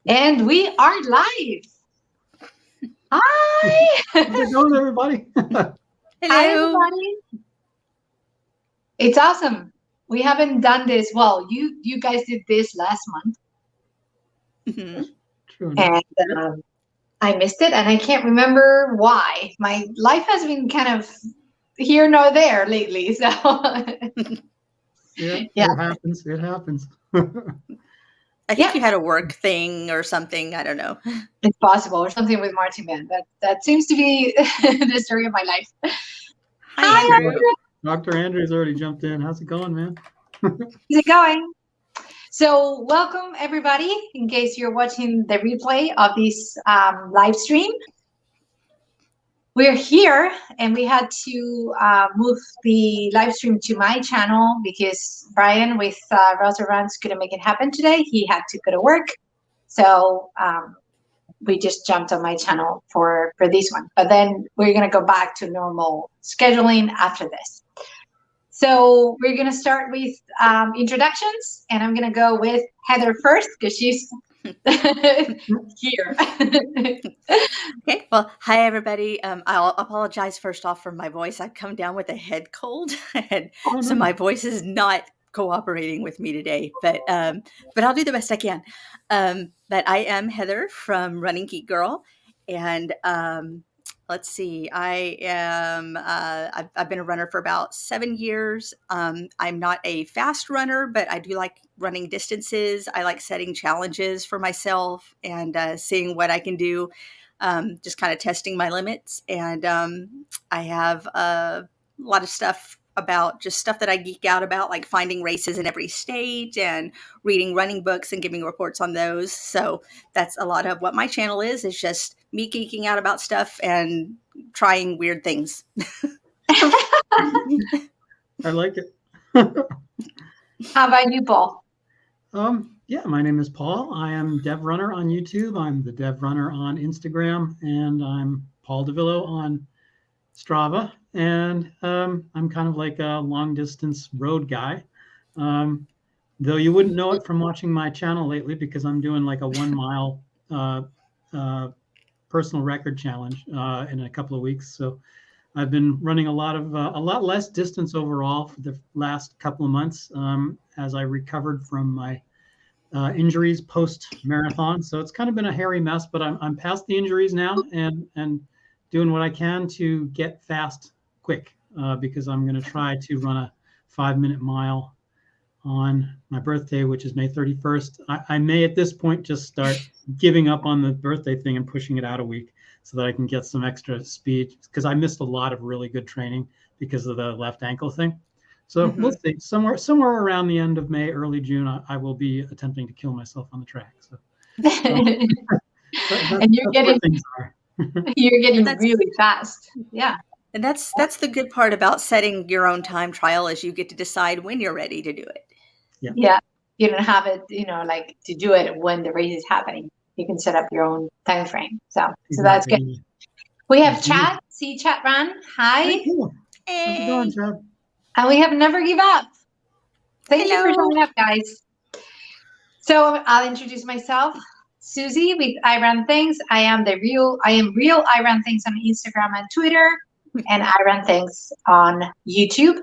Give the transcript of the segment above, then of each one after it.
And we are live. Hi. How's it going, everybody? Hello. Hi, everybody. It's awesome. We haven't done this. Well, you guys did this last month. Mm-hmm. True. And I missed it, and I can't remember why. My life has been kind of here nor there lately. So yeah, it happens. It happens. I think you had a work thing or something. I don't know. It's possible, or something with Martin Man. That seems to be the story of my life. Hi, Andrew. Dr. Andrew's already jumped in. How's it going, man? How's it going? So welcome, everybody, in case you're watching the replay of this live stream. We're here, and we had to move the live stream to my channel because Brian with rosserruns couldn't make it happen today. He had to go to work. So we just jumped on my channel for this one. But then we're going to go back to normal scheduling after this. So we're going to start with introductions, and I'm going to go with Heather first because she's here. Okay, well, hi, everybody. I'll apologize first off for my voice. I've come down with a head cold, and so my voice is not cooperating with me today, but I'll do the best I can. But I am Heather from Running Geek Girl, and let's see, I am, I've been a runner for about 7 years. I'm not a fast runner, but I do like running distances. I like setting challenges for myself and seeing what I can do, just kind of testing my limits. And I have a lot of stuff about just stuff that I geek out about, like finding races in every state and reading running books and giving reports on those. So that's a lot of what my channel is just me geeking out about stuff and trying weird things. I like it. How about you, Paul? Yeah, my name is Paul. I am devrunner on YouTube. I'm the devrunner on Instagram, and I'm Paul DeVillo on Strava. And I'm kind of like a long distance road guy. Though you wouldn't know it from watching my channel lately because I'm doing like a 1 mile personal record challenge in a couple of weeks. So I've been running a lot less distance overall for the last couple of months as I recovered from my injuries post marathon. So it's kind of been a hairy mess, but I'm past the injuries now and doing what I can to get fast quick because I'm going to try to run a 5-minute mile on my birthday, which is May 31st. I may at this point just start giving up on the birthday thing and pushing it out a week so that I can get some extra speed because I missed a lot of really good training because of the left ankle thing. So we'll see. Somewhere around the end of May, early June, I will be attempting to kill myself on the track. So and you're getting really fast. Yeah. And that's the good part about setting your own time trial is you get to decide when you're ready to do it. Yeah. You don't have it, like to do it when the race is happening. You can set up your own time frame. So that's good. We have chat. See chat run. Hi. Hey, cool. How's it going, Chad? And we have Never Give Up. Thank you for showing up, guys. So I'll introduce myself. Susie with I Run Things. I am real I Run Things on Instagram and Twitter, and I Run Things on YouTube.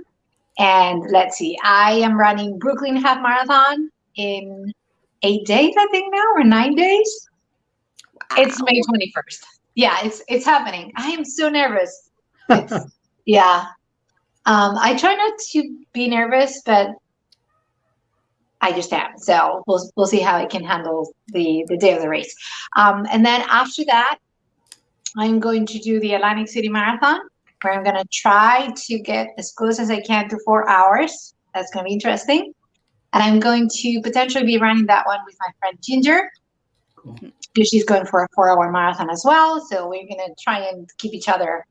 And let's see, I am running Brooklyn Half Marathon in 8 days, I think now, or 9 days. Wow. It's May 21st. Yeah, it's happening. I am so nervous. Yeah. I try not to be nervous, but I just am. So we'll see how I can handle the day of the race. And then after that, I'm going to do the Atlantic City Marathon, where I'm going to try to get as close as I can to 4 hours. That's going to be interesting. And I'm going to potentially be running that one with my friend Ginger. Cool. Because she's going for a 4-hour marathon as well. So we're going to try and keep each other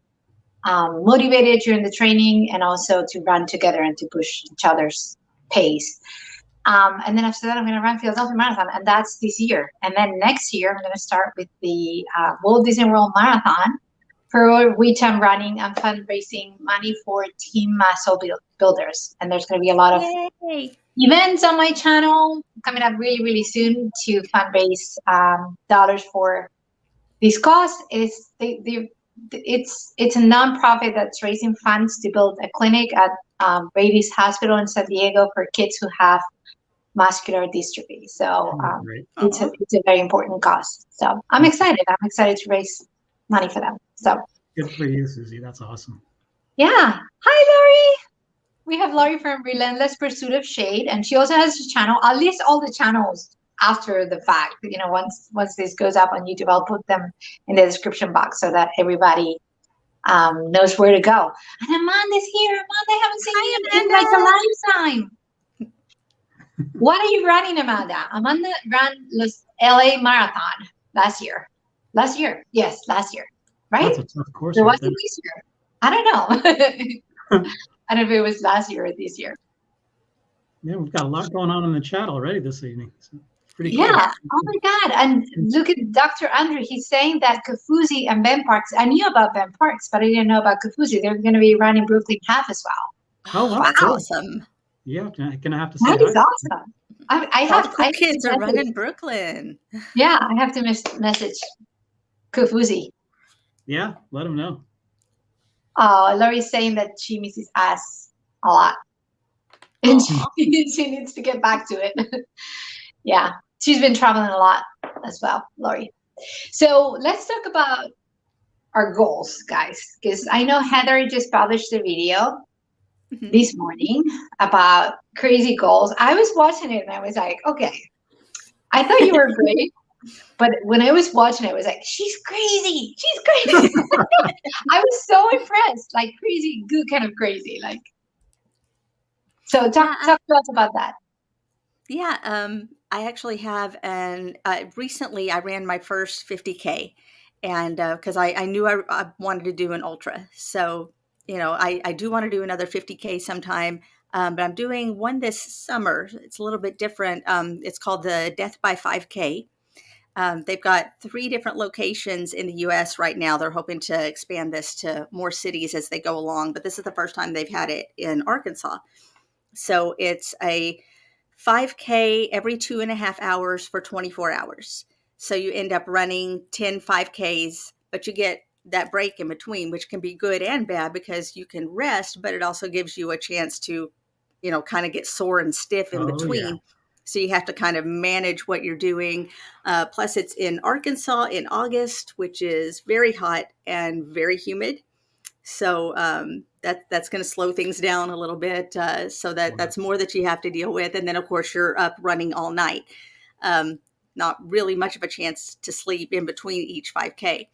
motivated during the training and also to run together and to push each other's pace. And then after that, I'm going to run Philadelphia Marathon, and that's this year. And then next year, I'm going to start with the Walt Disney World Marathon, for which I'm running and fundraising money for Team Muscle Builders. And there's going to be a lot of events on my channel coming up really, really soon to fundraise dollars for this cause. It's a nonprofit that's raising funds to build a clinic at Brady's Hospital in San Diego for kids who have muscular dystrophy. So it's a very important cause. So I'm excited. I'm excited to raise money for them. So good for you, Suzie. That's awesome. Yeah. Hi, Lori. We have Lori from Relentless Pursuit of Shade, and she also has a channel. I'll list all the channels after the fact. You know, once this goes up on YouTube, I'll put them in the description box so that everybody knows where to go. And Amanda's here. Amanda, I haven't seen you in like a lifetime. What are you running, Amanda? Amanda ran Los LA Marathon last year. Yes, last year. Right? That's a tough course. Or was it this year? I don't know. I don't know if it was last year or this year. Yeah, we've got a lot going on in the chat already this evening. So pretty cool. Yeah. Oh my God. And look at Dr. Andrew. He's saying that Kofuzi and Ben Parks, I knew about Ben Parks, but I didn't know about Kofuzi. They're going to be running Brooklyn Half as well. Oh, wow. That's awesome. Yeah, I'm going to have to say that is awesome. I have kids are running Brooklyn. Yeah, I have to message Kofuzi. Yeah, let him know. Oh, Lori's saying that she misses us a lot. And she needs to get back to it. Yeah, she's been traveling a lot as well, Lori. So let's talk about our goals, guys, because I know Heather just published a video this morning about crazy goals. I was watching it and I was like, okay, I thought you were great. But when I was watching it, I was like, she's crazy. She's crazy. I was so impressed, like crazy, good kind of crazy. Like, so talk to us about that. Yeah, I actually have recently I ran my first 50K, and because I knew I wanted to do an ultra. So, you know, I do want to do another 50K sometime, but I'm doing one this summer. It's a little bit different. It's called the Death by 5K. They've got 3 different locations in the U.S. right now. They're hoping to expand this to more cities as they go along, but this is the first time they've had it in Arkansas. So it's a 5K every 2.5 hours for 24 hours. So you end up running 10 5Ks, but you get that break in between, which can be good and bad because you can rest, but it also gives you a chance to, you know, kind of get sore and stiff in between. Yeah. So you have to kind of manage what you're doing. Plus it's in Arkansas in August, which is very hot and very humid. So that's going to slow things down a little bit. So that's more that you have to deal with. And then, of course, you're up running all night. Not really much of a chance to sleep in between each 5K.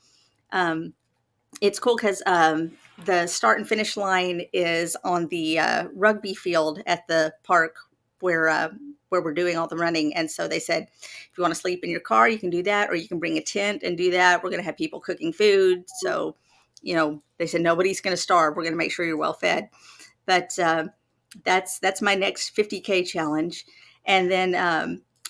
It's cool because the start and finish line is on the rugby field at the park where we're doing all the running. And so they said, if you want to sleep in your car, you can do that, or you can bring a tent and do that. We're going to have people cooking food. So, you know, they said, nobody's going to starve. We're going to make sure you're well fed. But that's my next 50K challenge. And then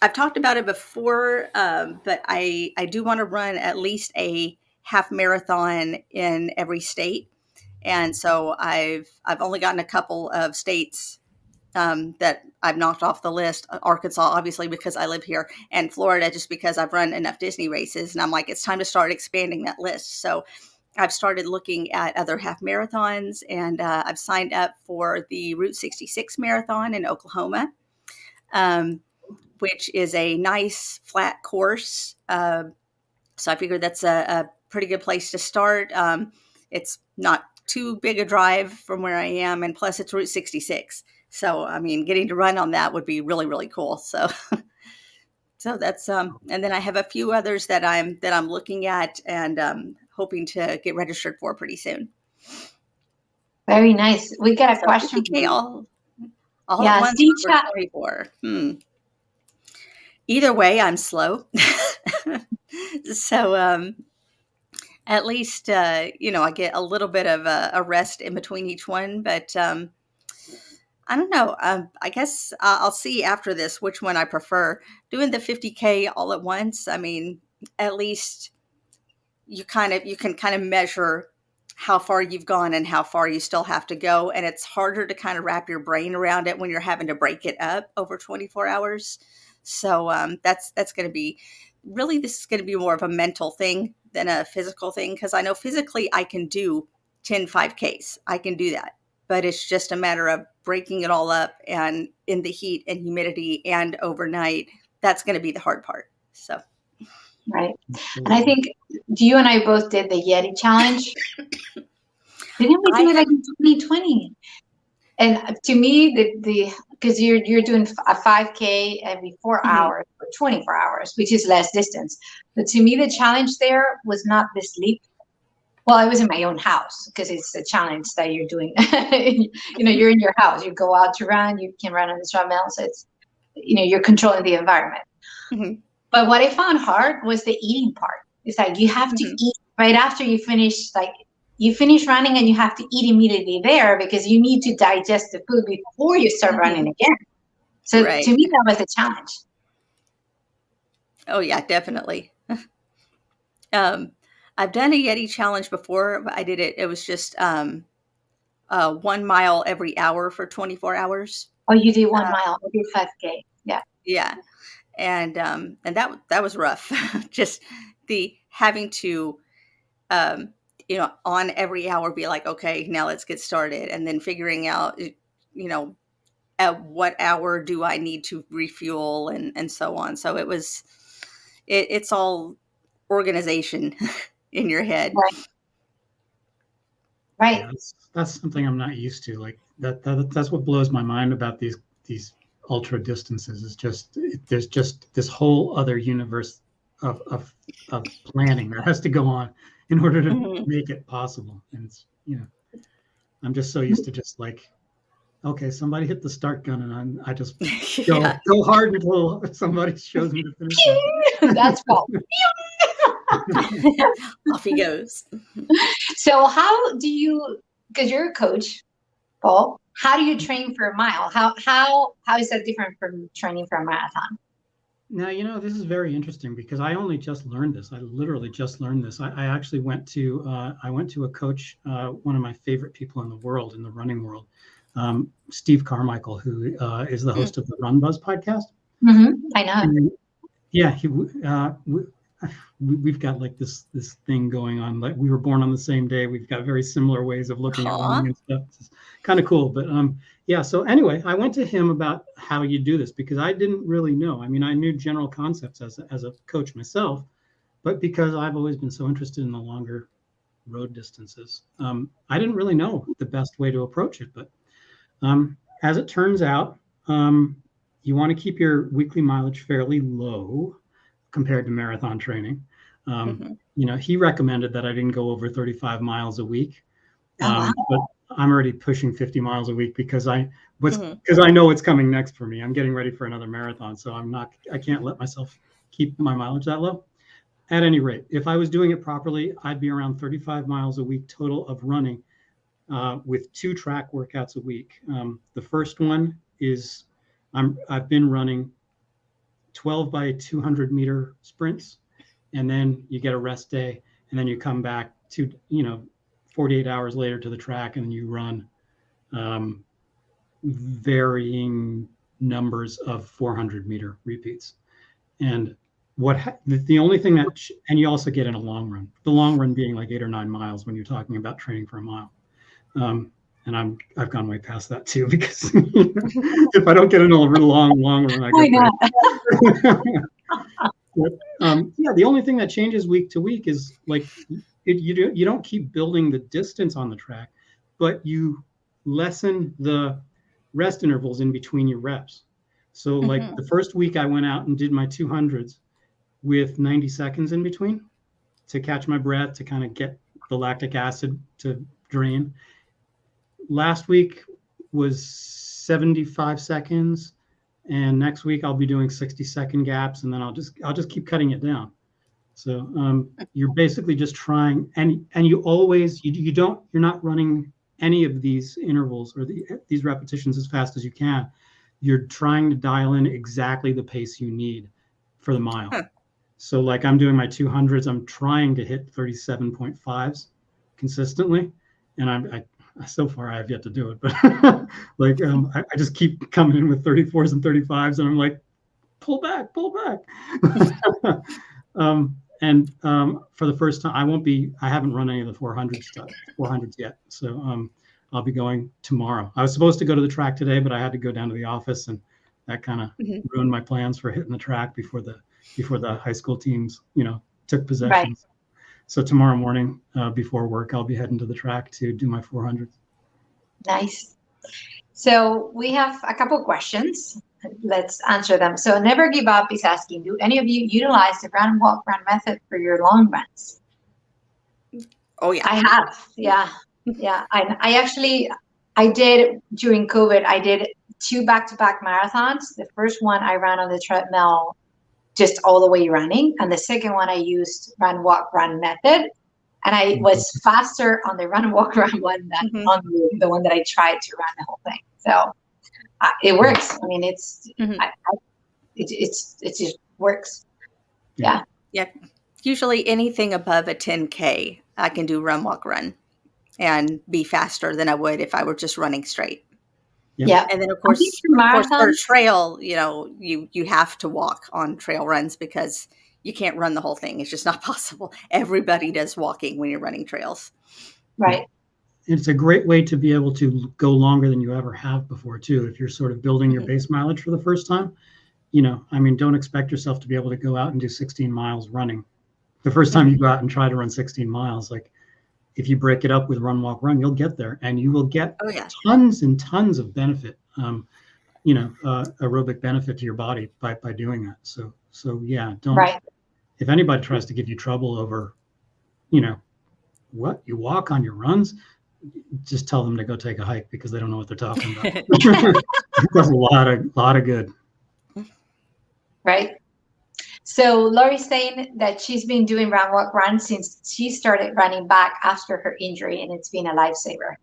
I've talked about it before, but I do want to run at least a half marathon in every state. And so I've only gotten a couple of states that I've knocked off the list. Arkansas, obviously, because I live here, and Florida, just because I've run enough Disney races. And I'm like, it's time to start expanding that list. So I've started looking at other half marathons, and I've signed up for the Route 66 marathon in Oklahoma, which is a nice flat course. So I figured that's a pretty good place to start. It's not too big a drive from where I am, and plus it's Route 66. So, I mean, getting to run on that would be really, really cool. So, so that's and then I have a few others that I'm looking at and hoping to get registered for pretty soon. Very nice. We got a question. All at once for 24. Either way, I'm slow. So at least you know, I get a little bit of a rest in between each one, but I don't know. I guess I'll see after this which one I prefer. Doing the 50K all at once, I mean, at least you can kind of measure how far you've gone and how far you still have to go. And it's harder to kind of wrap your brain around it when you're having to break it up over 24 hours. So that's going to be really, this is going to be more of a mental thing than a physical thing. Because I know physically I can do 10 5Ks. I can do that. But it's just a matter of breaking it all up and in the heat and humidity and overnight. That's going to be the hard part. So. Right. And I think you and I both did the Yeti challenge. Didn't we do it like in 2020? And to me, because you're doing a 5K every 4 hours or 24 hours, which is less distance. But to me, the challenge there was not this leap. Well, I was in my own house because it's a challenge that you're doing. You're in your house. You go out to run. You can run on the treadmill. So it's, you're controlling the environment. Mm-hmm. But what I found hard was the eating part. It's like you have to eat right after you finish, running, and you have to eat immediately there because you need to digest the food before you start running again. So to me, that was a challenge. Oh, yeah, definitely. I've done a Yeti challenge before. I did it. It was just 1 mile every hour for 24 hours. Oh, you did 1 mile. I did 5K. Yeah. Yeah. And that was rough. Just the having to, on every hour be like, okay, now let's get started. And then figuring out, at what hour do I need to refuel and so on. So it's all organization in your head. Right. Yeah, that's something I'm not used to. Like that's what blows my mind about these ultra distances is there's just this whole other universe of planning that has to go on in order to make it possible. And it's, I'm just so used to just like, okay, somebody hit the start gun and I just go hard until somebody shows me the finish. That's Paul. Off he goes. So how do you, because you're a coach, Paul, how do you train for a mile? How is that different from training for a marathon? Now, this is very interesting because I only just learned this. I literally just learned this. I actually went to a coach, one of my favorite people in the world, in the running world, Steve Carmichael, who is the host of the Run Buzz podcast. Mm-hmm. I know. And, yeah, we've got like this thing going on. Like we were born on the same day. We've got very similar ways of looking at running and stuff. It's kind of cool. But yeah. So anyway, I went to him about how you do this because I didn't really know. I mean, I knew general concepts as a coach myself, but because I've always been so interested in the longer road distances, I didn't really know the best way to approach it. But as it turns out, you want to keep your weekly mileage fairly low compared to marathon training. He recommended that I didn't go over 35 miles a week. But I'm already pushing 50 miles a week because I know what's coming next for me. I'm getting ready for another marathon. So I can't let myself keep my mileage that low. At any rate, if I was doing it properly, I'd be around 35 miles a week total of running with 2 track workouts a week. The first one is I've been running 12 by 200 meter sprints, and then you get a rest day, and then you come back to 48 hours later to the track, and you run varying numbers of 400 meter repeats. And the only thing and you also get in a long run, the long run being like 8 or 9 miles when you're talking about training for a mile. And I've gone way past that too, because if I don't get in a really long run, I go. But, the only thing that changes week to week is like you don't keep building the distance on the track, but you lessen the rest intervals in between your reps. So like the first week I went out and did my 200s with 90 seconds in between to catch my breath, to kind of get the lactic acid to drain. Last week was 75 seconds, and next week I'll be doing 60-second gaps, and then I'll just keep cutting it down. So you're basically just trying, and you're not running any of these intervals or these repetitions as fast as you can. You're trying to dial in exactly the pace you need for the mile. So like I'm doing my 200s, I'm trying to hit 37.5s consistently, and I so far I have yet to do it, but like I just keep coming in with 34s and 35s, and I'm like, pull back. And for the first time, I haven't run any of the 400s yet, so I'll be going tomorrow. I was supposed to go to the track today, but I had to go down to the office, and that kind of ruined my plans for hitting the track before the high school teams, took possession. Right. So tomorrow morning, before work, I'll be heading to the track to do my 400s. Nice. So we have a couple questions. Let's answer them. So Never Give Up is asking, do any of you utilize the run, walk, run method for your long runs? Oh, yeah. I have. Yeah. Yeah. I did during COVID, I did 2 back-to-back marathons. The first one I ran on the treadmill, just all the way running. And the second one I used run, walk, run method. And I was faster on the run, walk, run one than on the one that I tried to run the whole thing. So it works. I mean, it just works. Yeah. Yeah. Usually anything above a 10K, I can do run, walk, run and be faster than I would if I were just running straight. Yeah. And then of course for trail, you have to walk on trail runs because you can't run the whole thing. It's just not possible. Everybody does walking when you're running trails. Right. It's a great way to be able to go longer than you ever have before too. If you're sort of building your base mileage for the first time, don't expect yourself to be able to go out and do 16 miles running. The first time you go out and try to run 16 miles, like if you break it up with run, walk, run, you'll get there, and you will get tons and tons of benefit, aerobic benefit to your body by doing that. So yeah, don't. Right. If anybody tries to give you trouble over, what you walk on your runs, just tell them to go take a hike because they don't know what they're talking about. It does a lot of good. Right. So Lori's saying that she's been doing run, walk, run since she started running back after her injury, and it's been a lifesaver.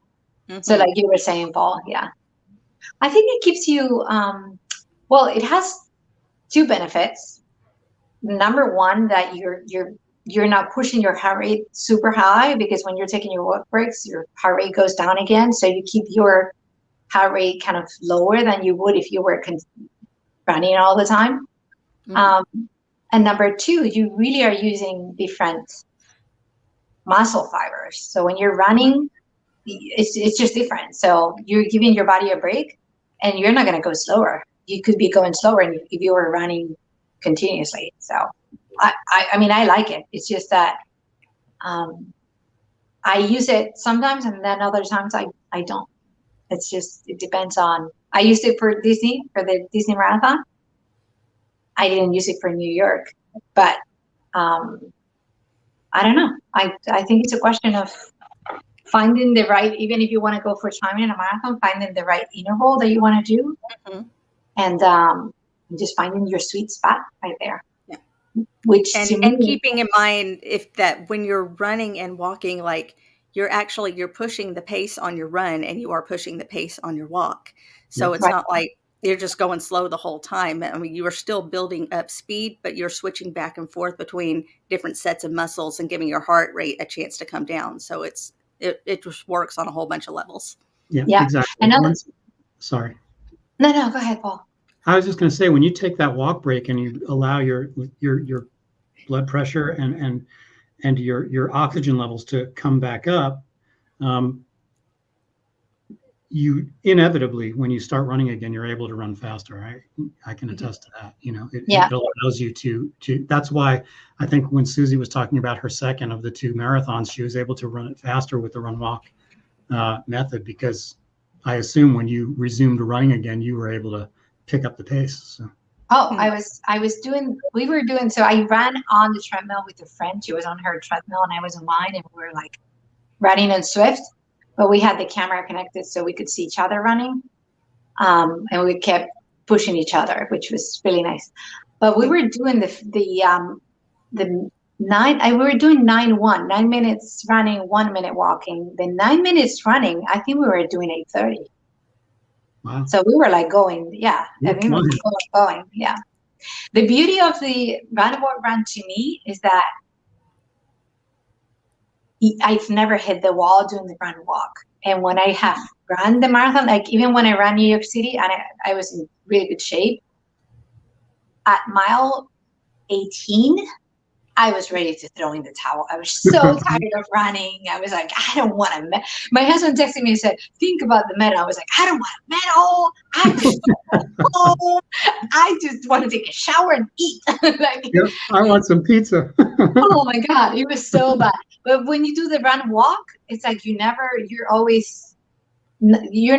So like you were saying, Paul, yeah. I think it keeps you, it has 2 benefits. Number one, that you're not pushing your heart rate super high, because when you're taking your walk breaks, your heart rate goes down again. So you keep your heart rate kind of lower than you would if you were running all the time. And number 2, you really are using different muscle fibers. So when you're running, it's just different. So you're giving your body a break, and you're not going to go slower. You could be going slower if you were running continuously. So I mean, I like it. It's just that I use it sometimes, and then other times I don't. It depends on. I used it for Disney, for the Disney Marathon. I didn't use it for New York, but I don't know. I think it's a question of finding the right, even if you want to go for time in a marathon, finding the right interval that you want to do, and just finding your sweet spot right there. Yeah. And keeping in mind that when you're running and walking, like you're pushing the pace on your run, and you are pushing the pace on your walk. So it's not like you're just going slow the whole time. I mean, you are still building up speed, but you're switching back and forth between different sets of muscles and giving your heart rate a chance to come down. So it just works on a whole bunch of levels. Yeah. Exactly. Sorry. No, go ahead, Paul. I was just going to say, when you take that walk break and you allow your blood pressure and your oxygen levels to come back up, you inevitably, when you start running again, you're able to run faster. I can attest to that. It allows you to. That's why I think when Suzie was talking about her second of the 2 marathons, she was able to run it faster with the run walk method, because I assume when you resumed running again, you were able to pick up the pace. So. Oh, we were doing, so I ran on the treadmill with a friend. She was on her treadmill and I was on mine, and we were like running on Swift. But we had the camera connected so we could see each other running. And we kept pushing each other, which was really nice. But we were doing we were doing 9:1, 9 minutes running, 1 minute walking. The 9 minutes running, I think we were doing 8:30. Wow. So we were like going, going. Yeah. The beauty of the run to me is that I've never hit the wall doing the run walk. And when I have run the marathon, like even when I ran New York City and I was in really good shape, at mile 18, I was ready to throw in the towel. I was so tired of running. I was like, I don't want a medal. My husband texted me and said, think about the medal. I was like, I don't want a medal. I just want to go home. I just want to take a shower and eat. Like, yep, I want some pizza. oh my God, it was so bad. But when you do the run walk, it's like you're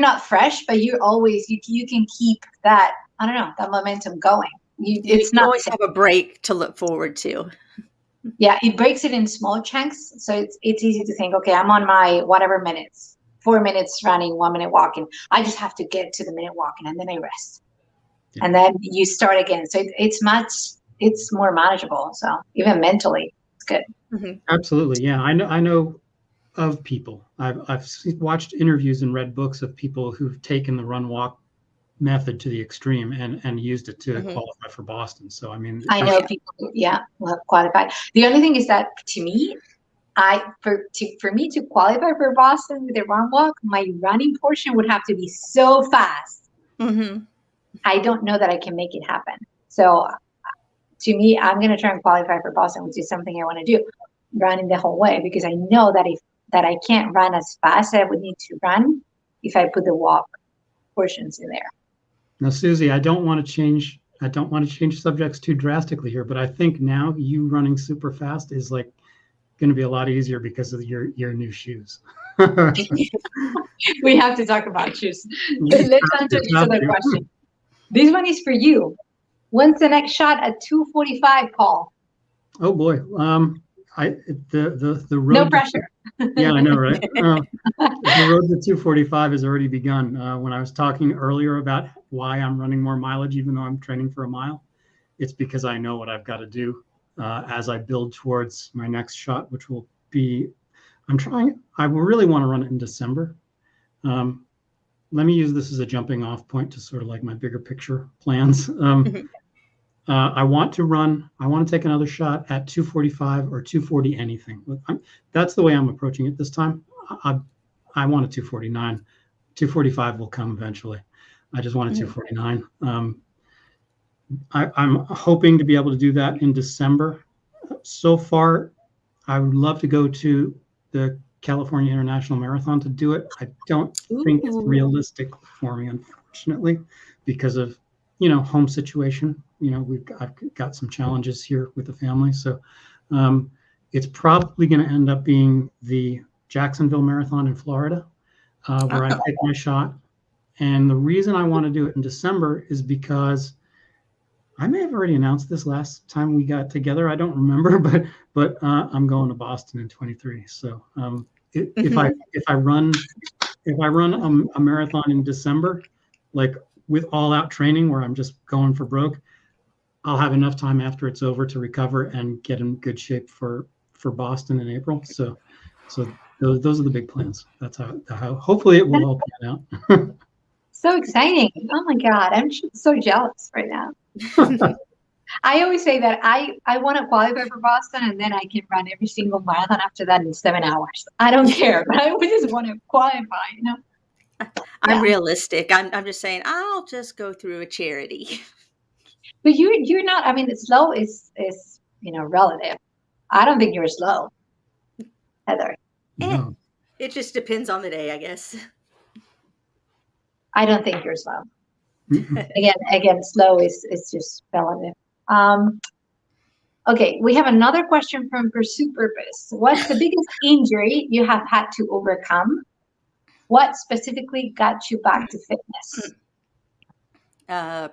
not fresh, but you can keep that, I don't know, that momentum going. You always have a break to look forward to. Yeah, it breaks it in small chunks. So it's easy to think, okay, I'm on my whatever minutes, 4 minutes running, 1 minute walking. I just have to get to the minute walking and then I rest. Yeah. And then you start again. So it's more manageable. So even mentally, it's good. Mm-hmm. Absolutely. Yeah. I know of people. I've watched interviews and read books of people who've taken the run walk method to the extreme and used it to qualify for Boston. So I mean, I know people who have qualified. The only thing is that to me, for me to qualify for Boston with a run walk, my running portion would have to be so fast. Mm-hmm. I don't know that I can make it happen. So to me, I'm going to try and qualify for Boston, which is something I want to do, running the whole way, because I know that I can't run as fast as I would need to run if I put the walk portions in there. Now, Suzie, I don't want to change subjects too drastically here, but I think now you running super fast is like going to be a lot easier because of your new shoes. We have to talk about shoes. Let's answer this other question. This one is for you. When's the next shot at 2:45, Paul? Oh boy, the road. No pressure. Yeah, I know, right? The road to 2:45 has already begun. When I was talking earlier about why I'm running more mileage, even though I'm training for a mile, it's because I know what I've got to do as I build towards my next shot, which will be, I really want to run it in December. Let me use this as a jumping off point to sort of like my bigger picture plans. I want to take another shot at 2:45 or 2:40 anything. That's the way I'm approaching it this time. I want a 2:49. 2:45 will come eventually. I just want a 2:49. I'm hoping to be able to do that in December. So far, I would love to go to the California International Marathon to do it. I don't think it's realistic for me, unfortunately, because of home situation. I've got some challenges here with the family, so it's probably going to end up being the Jacksonville Marathon in Florida, where I take my shot. And the reason I want to do it in December is because I may have already announced this last time we got together. I don't remember, but I'm going to Boston in 23. So if I run a marathon in December, like with all out training where I'm just going for broke, I'll have enough time after it's over to recover and get in good shape for Boston in April. So those are the big plans. That's how hopefully it will all pan out. So exciting. Oh my God. I'm so jealous right now. I always say that I want to qualify for Boston and then I can run every single marathon after that in 7 hours. I don't care, but I just want to qualify, I'm realistic. I'm just saying I'll just go through a charity. But you're not, I mean, slow is relative. I don't think you're slow, Heather. No. It just depends on the day, I guess. I don't think you're slow. Again, slow is just relative. Okay, we have another question from Pursue Purpose. What's the biggest injury you have had to overcome? What specifically got you back to fitness?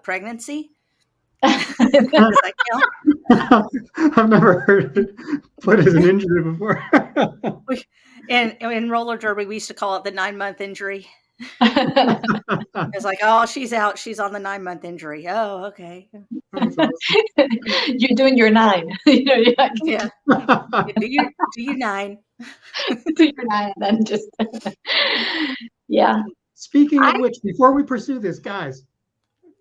Pregnancy. I've never heard it put as an injury before. In roller derby, we used to call it the 9-month injury. It's like, oh, she's out. She's on the 9-month injury. Oh, okay. You're doing your 9. Yeah. Do you 9? Do your 9, and then just yeah. Speaking of which, before we pursue this, guys,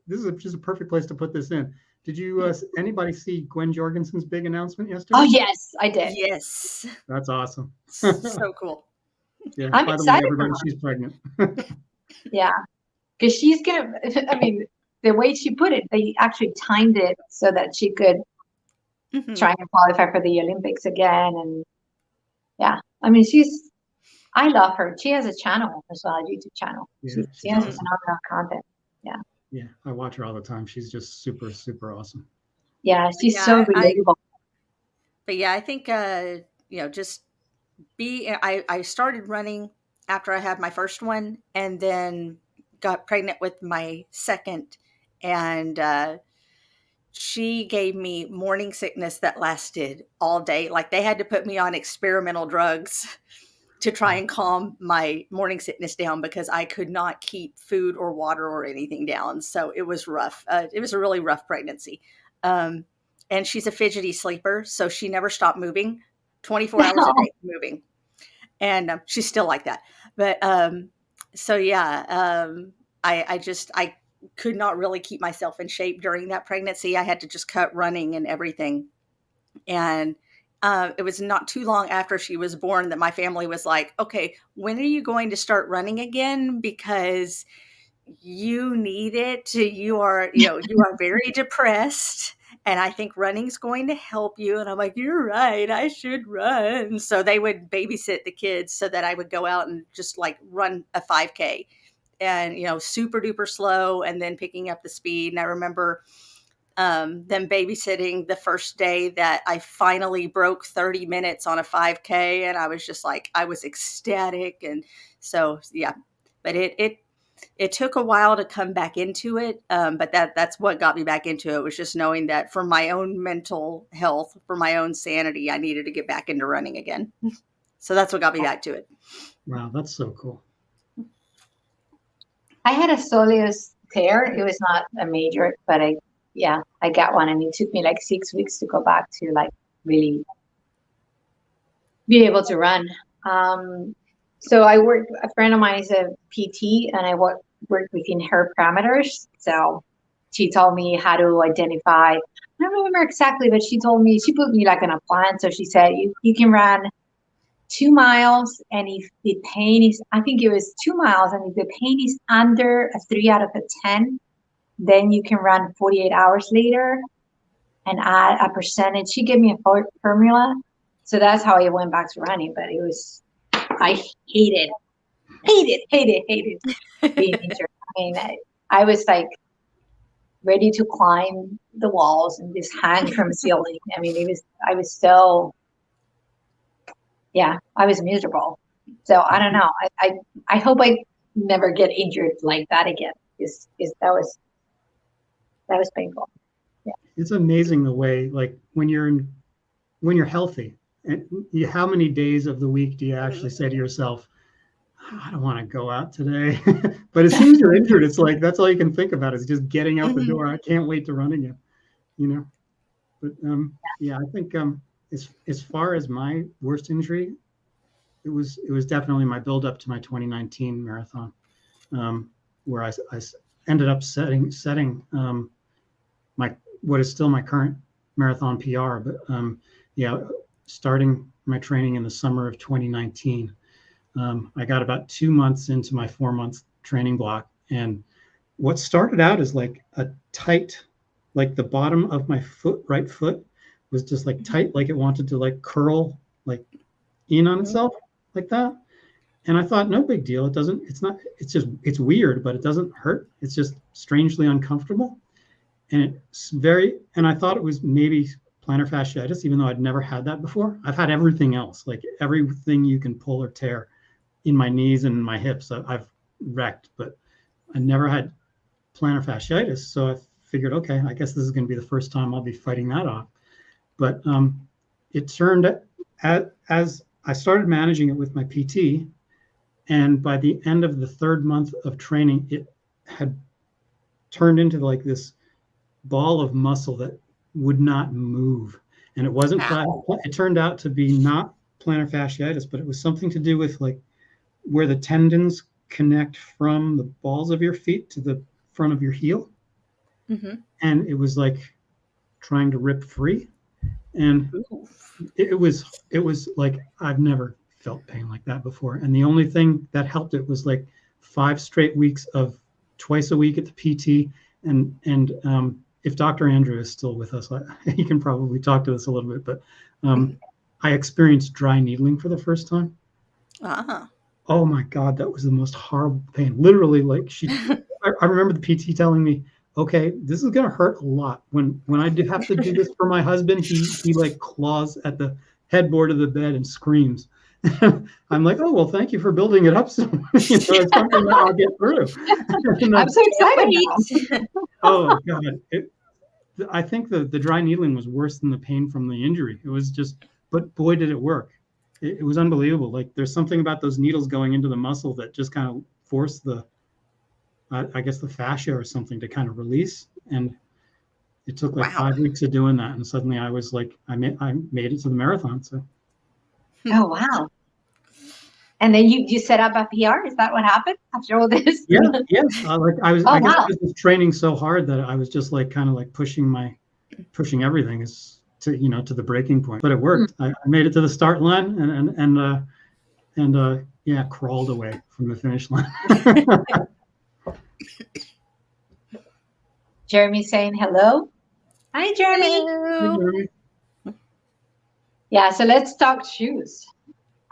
this is just a perfect place to put this in. Did you anybody see Gwen Jorgensen's big announcement yesterday? Oh yes, I did. Yes. That's awesome. So cool. Yeah. I'm By the way, excited for everybody, her. she's pregnant. Yeah, because she's gonna. I mean, the way she put it, they actually timed it so that she could try and qualify for the Olympics again. And yeah, I mean, I love her. She has a channel as well, a YouTube channel. Yeah, She has awesome. phenomenal content. Yeah. Yeah, I watch her all the time. She's just super, super awesome. Yeah, she's so relatable. But yeah, I think just I started running after I had my first one, and then got pregnant with my second, and she gave me morning sickness that lasted all day. Like they had to put me on experimental drugs to try and calm my morning sickness down because I could not keep food or water or anything down. So it was rough. It was a really rough pregnancy. And she's a fidgety sleeper, so she never stopped moving, 24 hours a day moving. And she's still like that. But so yeah, I could not really keep myself in shape during that pregnancy. I had to just cut running and everything. And it was not too long after she was born that my family was like, okay, when are you going to start running again? Because you need it. You are very depressed. And I think running's going to help you. And I'm like, you're right. I should run. So they would babysit the kids so that I would go out and just like run a 5K and, super duper slow and then picking up the speed. And I remember them babysitting the first day that I finally broke 30 minutes on a 5K. And I was just like, I was ecstatic. And so, yeah, but it took a while to come back into it. But that's what got me back into it, was just knowing that for my own mental health, for my own sanity, I needed to get back into running again. So that's what got me back to it. Wow, that's so cool. I had a soleus tear. It was not a major, but I got one, and it took me like 6 weeks to go back to like really be able to run. So I worked, a friend of mine is a PT, and I worked within her parameters. So she told me how to identify, I don't remember exactly, but she told me, she put me like on a plan. So she said, you can run 2 miles, and if the pain is, I think it was 2 miles, and if the pain is under a 3 out of a 10, then you can run 48 hours later and add a percentage. She gave me a formula. So that's how I went back to running. But it was, I hated being injured. I mean, I was like ready to climb the walls and just hang from the ceiling. I mean, I was so, yeah, I was miserable. So I don't know. I hope I never get injured like that again. Because that was painful. Yeah. It's amazing the way, like when you're healthy, and how many days of the week do you actually say to yourself, I don't want to go out today? But as soon as you're injured, it's like that's all you can think about is just getting out the door. I can't wait to run again, But yeah, I think as far as my worst injury, it was definitely my build up to my 2019 marathon, where I ended up setting my what is still my current marathon PR. But starting my training in the summer of 2019, I got about 2 months into my 4-month training block, and what started out as like a tight, like the bottom of my right foot was just like tight, like it wanted to like curl like in on itself like that. And I thought, no big deal. It's weird, but it doesn't hurt. It's just strangely uncomfortable. And I thought it was maybe plantar fasciitis, even though I'd never had that before. I've had everything else, like everything you can pull or tear in my knees and my hips. I've wrecked, but I never had plantar fasciitis. So I figured, okay, I guess this is going to be the first time I'll be fighting that off. But it turned out, as I started managing it with my PT, and by the end of the 3rd month of training, it had turned into like this ball of muscle that would not move. And it wasn't, it turned out to be not plantar fasciitis, but it was something to do with like where the tendons connect from the balls of your feet to the front of your heel. And it was like trying to rip free. And it was like, I've never felt pain like that before. And the only thing that helped it was like 5 straight weeks of twice a week at the PT. And if Dr. Andrew is still with us, he can probably talk to us a little bit, but I experienced dry needling for the first time. Oh my God, that was the most horrible pain. Literally, like I remember the PT telling me, okay, this is gonna hurt a lot. When I do have to do this for my husband, he like claws at the headboard of the bed and screams. I'm like, oh well, thank you for building it up. So it's something that I'll get through. I'm so excited. Oh God, I think the dry needling was worse than the pain from the injury. It was just, but boy, did it work. It was unbelievable. Like there's something about those needles going into the muscle that just kind of forced the, I guess the fascia or something to kind of release. And it took like 5 weeks of doing that. And suddenly I was like, I made it to the marathon. So. Oh, wow. And then you set up a PR. Is that what happened after all this? Yeah. Like I was, I guess I was training so hard that I was just like, kind of like pushing everything to the breaking point, but it worked. I made it to the start line and crawled away from the finish line. Jeremy saying hello. Hi, Jeremy. Hello. Hey, Jeremy. Yeah, so let's talk shoes.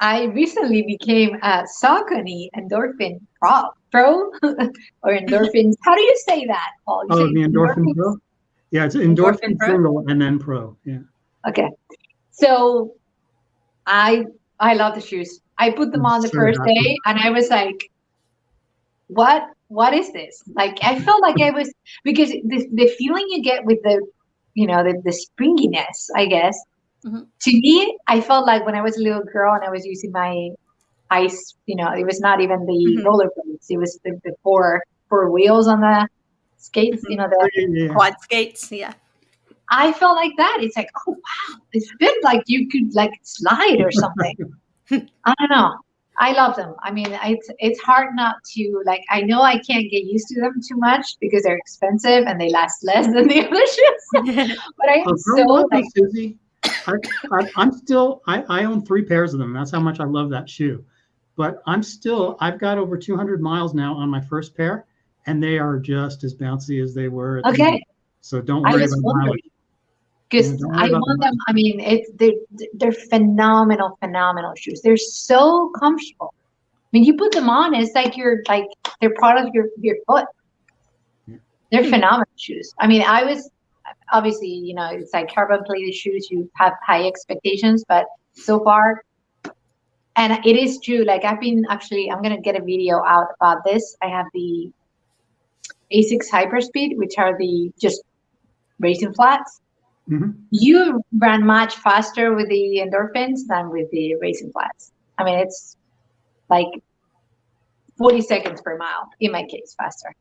I recently became a Saucony endorphin pro or endorphins. How do you say that, Paul? The endorphin pro? Yeah, it's endorphin single and then pro. Yeah. Okay. So I love the shoes. I put them on the first day and I was like, what is this? Like, I felt like I was, because the feeling you get with the springiness, I guess, to me, I felt like when I was a little girl and I was using my ice, it was not even the roller blades. It was the four wheels on the skates, the quad skates. Yeah. I felt like that. It's like, oh, wow. It feels like you could like slide or something. I don't know. I love them. I mean, it's hard not to, like, I know I can't get used to them too much because they're expensive and they last less than the other shoes. But I am Suzie, I'm still, I own 3 pairs of them. That's how much I love that shoe. But I've got over 200 miles now on my first pair, and they are just as bouncy as they were. Okay. So don't worry about mileage. Because I want them. I mean, they're phenomenal shoes. They're so comfortable. I mean, you put them on, it's like they're part of your foot. They're phenomenal shoes. I mean, I was obviously, it's like carbon plated shoes. You have high expectations, but so far, and it is true. Like I'm gonna get a video out about this. I have the Asics Hyperspeed, which are the just racing flats. You run much faster with the endorphins than with the racing flats. I mean, it's like 40 seconds per mile, in my case, faster.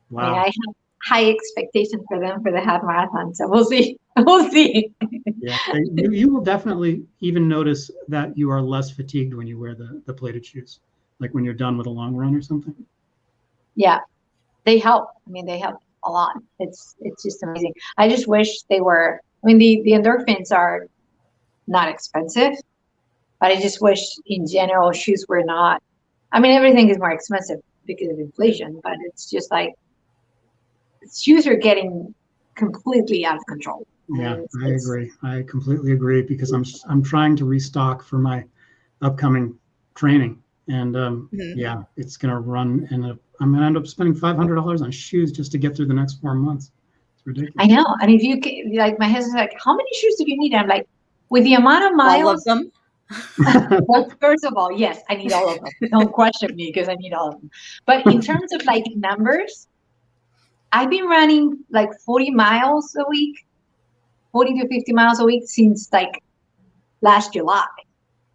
Wow. I mean, I have high expectations for them for the half marathon, so we'll see. We'll see. Yeah, you will definitely even notice that you are less fatigued when you wear the plated shoes, like when you're done with a long run or something. Yeah, they help. I mean, they help a lot. It's just amazing. I just wish they were. I mean, the endorphins are not expensive, but I just wish in general shoes were not. I mean, everything is more expensive because of inflation, but it's just like shoes are getting completely out of control. Yeah, I agree. I completely agree because I'm trying to restock for my upcoming training, and yeah, it's gonna run, and I'm gonna end up spending $500 on shoes just to get through the next 4 months. It's ridiculous. I know, and if you like, my husband's like, "How many shoes do you need?" I'm like, with the amount of miles. All of them. Well, first of all, yes, I need all of them. Don't question me because I need all of them. But in terms of like numbers, I've been running like 40 miles a week, 40 to 50 miles a week since like last July.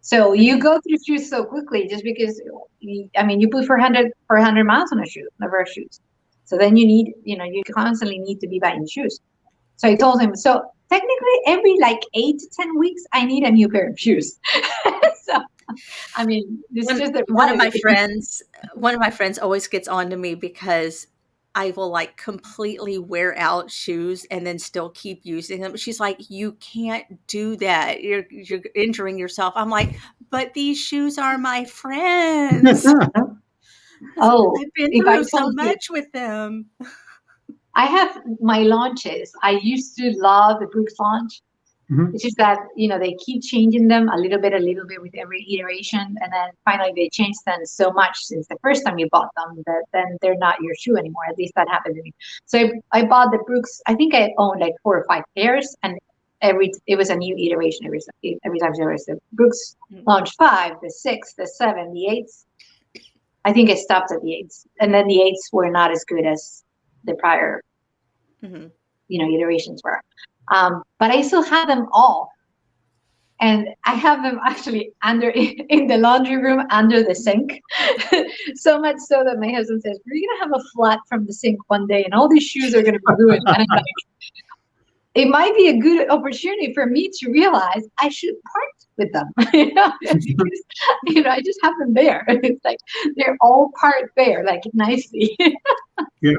So you go through shoes so quickly just because, you put 400 miles on a pair of shoes. So then you need, you constantly need to be buying shoes. So I told him, so technically every like 8 to 10 weeks, I need a new pair of shoes. So, I mean, this is just one of my friends always gets on to me because I will like completely wear out shoes and then still keep using them. She's like, you can't do that. You're injuring yourself. I'm like, but these shoes are my friends. Oh, I've been if I through so told you, much with them. I have my launches. I used to love the Brooks launch. Mhm. It's just that, they keep changing them a little bit with every iteration. And then finally they changed them so much since the first time you bought them that then they're not your shoe anymore. At least that happened to me. So I bought the Brooks. I think I owned like 4 or 5 pairs, and it was a new iteration every time there was the Brooks Launch 5, the 6, the 7, the 8s. I think it stopped at the 8s. And then the 8s were not as good as the prior, iterations were. But I still have them all. And I have them actually in the laundry room under the sink. So much so that my husband says, we're going to have a flood from the sink one day and all these shoes are going to be ruined. And I'm like, it might be a good opportunity for me to realize I should part with them. I just have them there. It's like they're all parked there, like nicely. Yeah,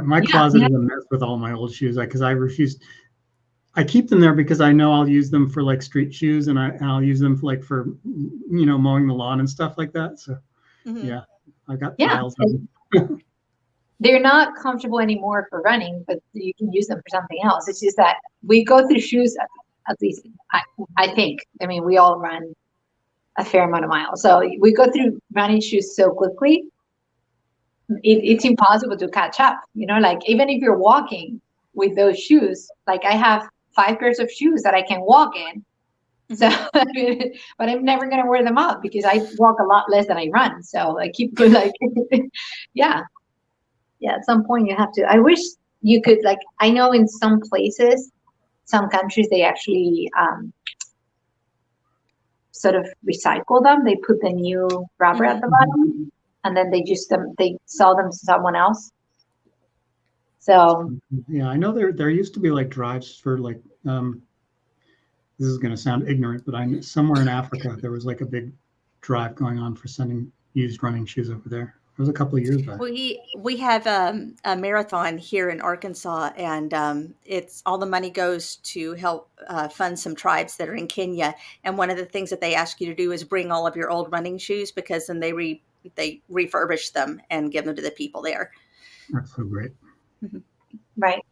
my closet is a mess with all my old shoes because I refuse. I keep them there because I know I'll use them for like street shoes, and I'll use them for mowing the lawn and stuff like that. So yeah, I got piles of them. They're not comfortable anymore for running, but you can use them for something else. It's just that we go through shoes, at least I think. I mean, we all run a fair amount of miles, so we go through running shoes so quickly. It's impossible to catch up, like even if you're walking with those shoes, like I have 5 pairs of shoes that I can walk in. So, but I'm never going to wear them out because I walk a lot less than I run. So I keep yeah. At some point you have to, I wish you could, I know in some places, some countries, they actually sort of recycle them. They put the new rubber at the bottom. And then they sell them to someone else. So yeah, I know there used to be drives for this is going to sound ignorant, but somewhere in Africa there was a big drive going on for sending used running shoes over there. It was a couple of years back. We have a marathon here in Arkansas, and it's all the money goes to help fund some tribes that are in Kenya. And one of the things that they ask you to do is bring all of your old running shoes, because then they refurbish them and give them to the people there. That's so great. Right.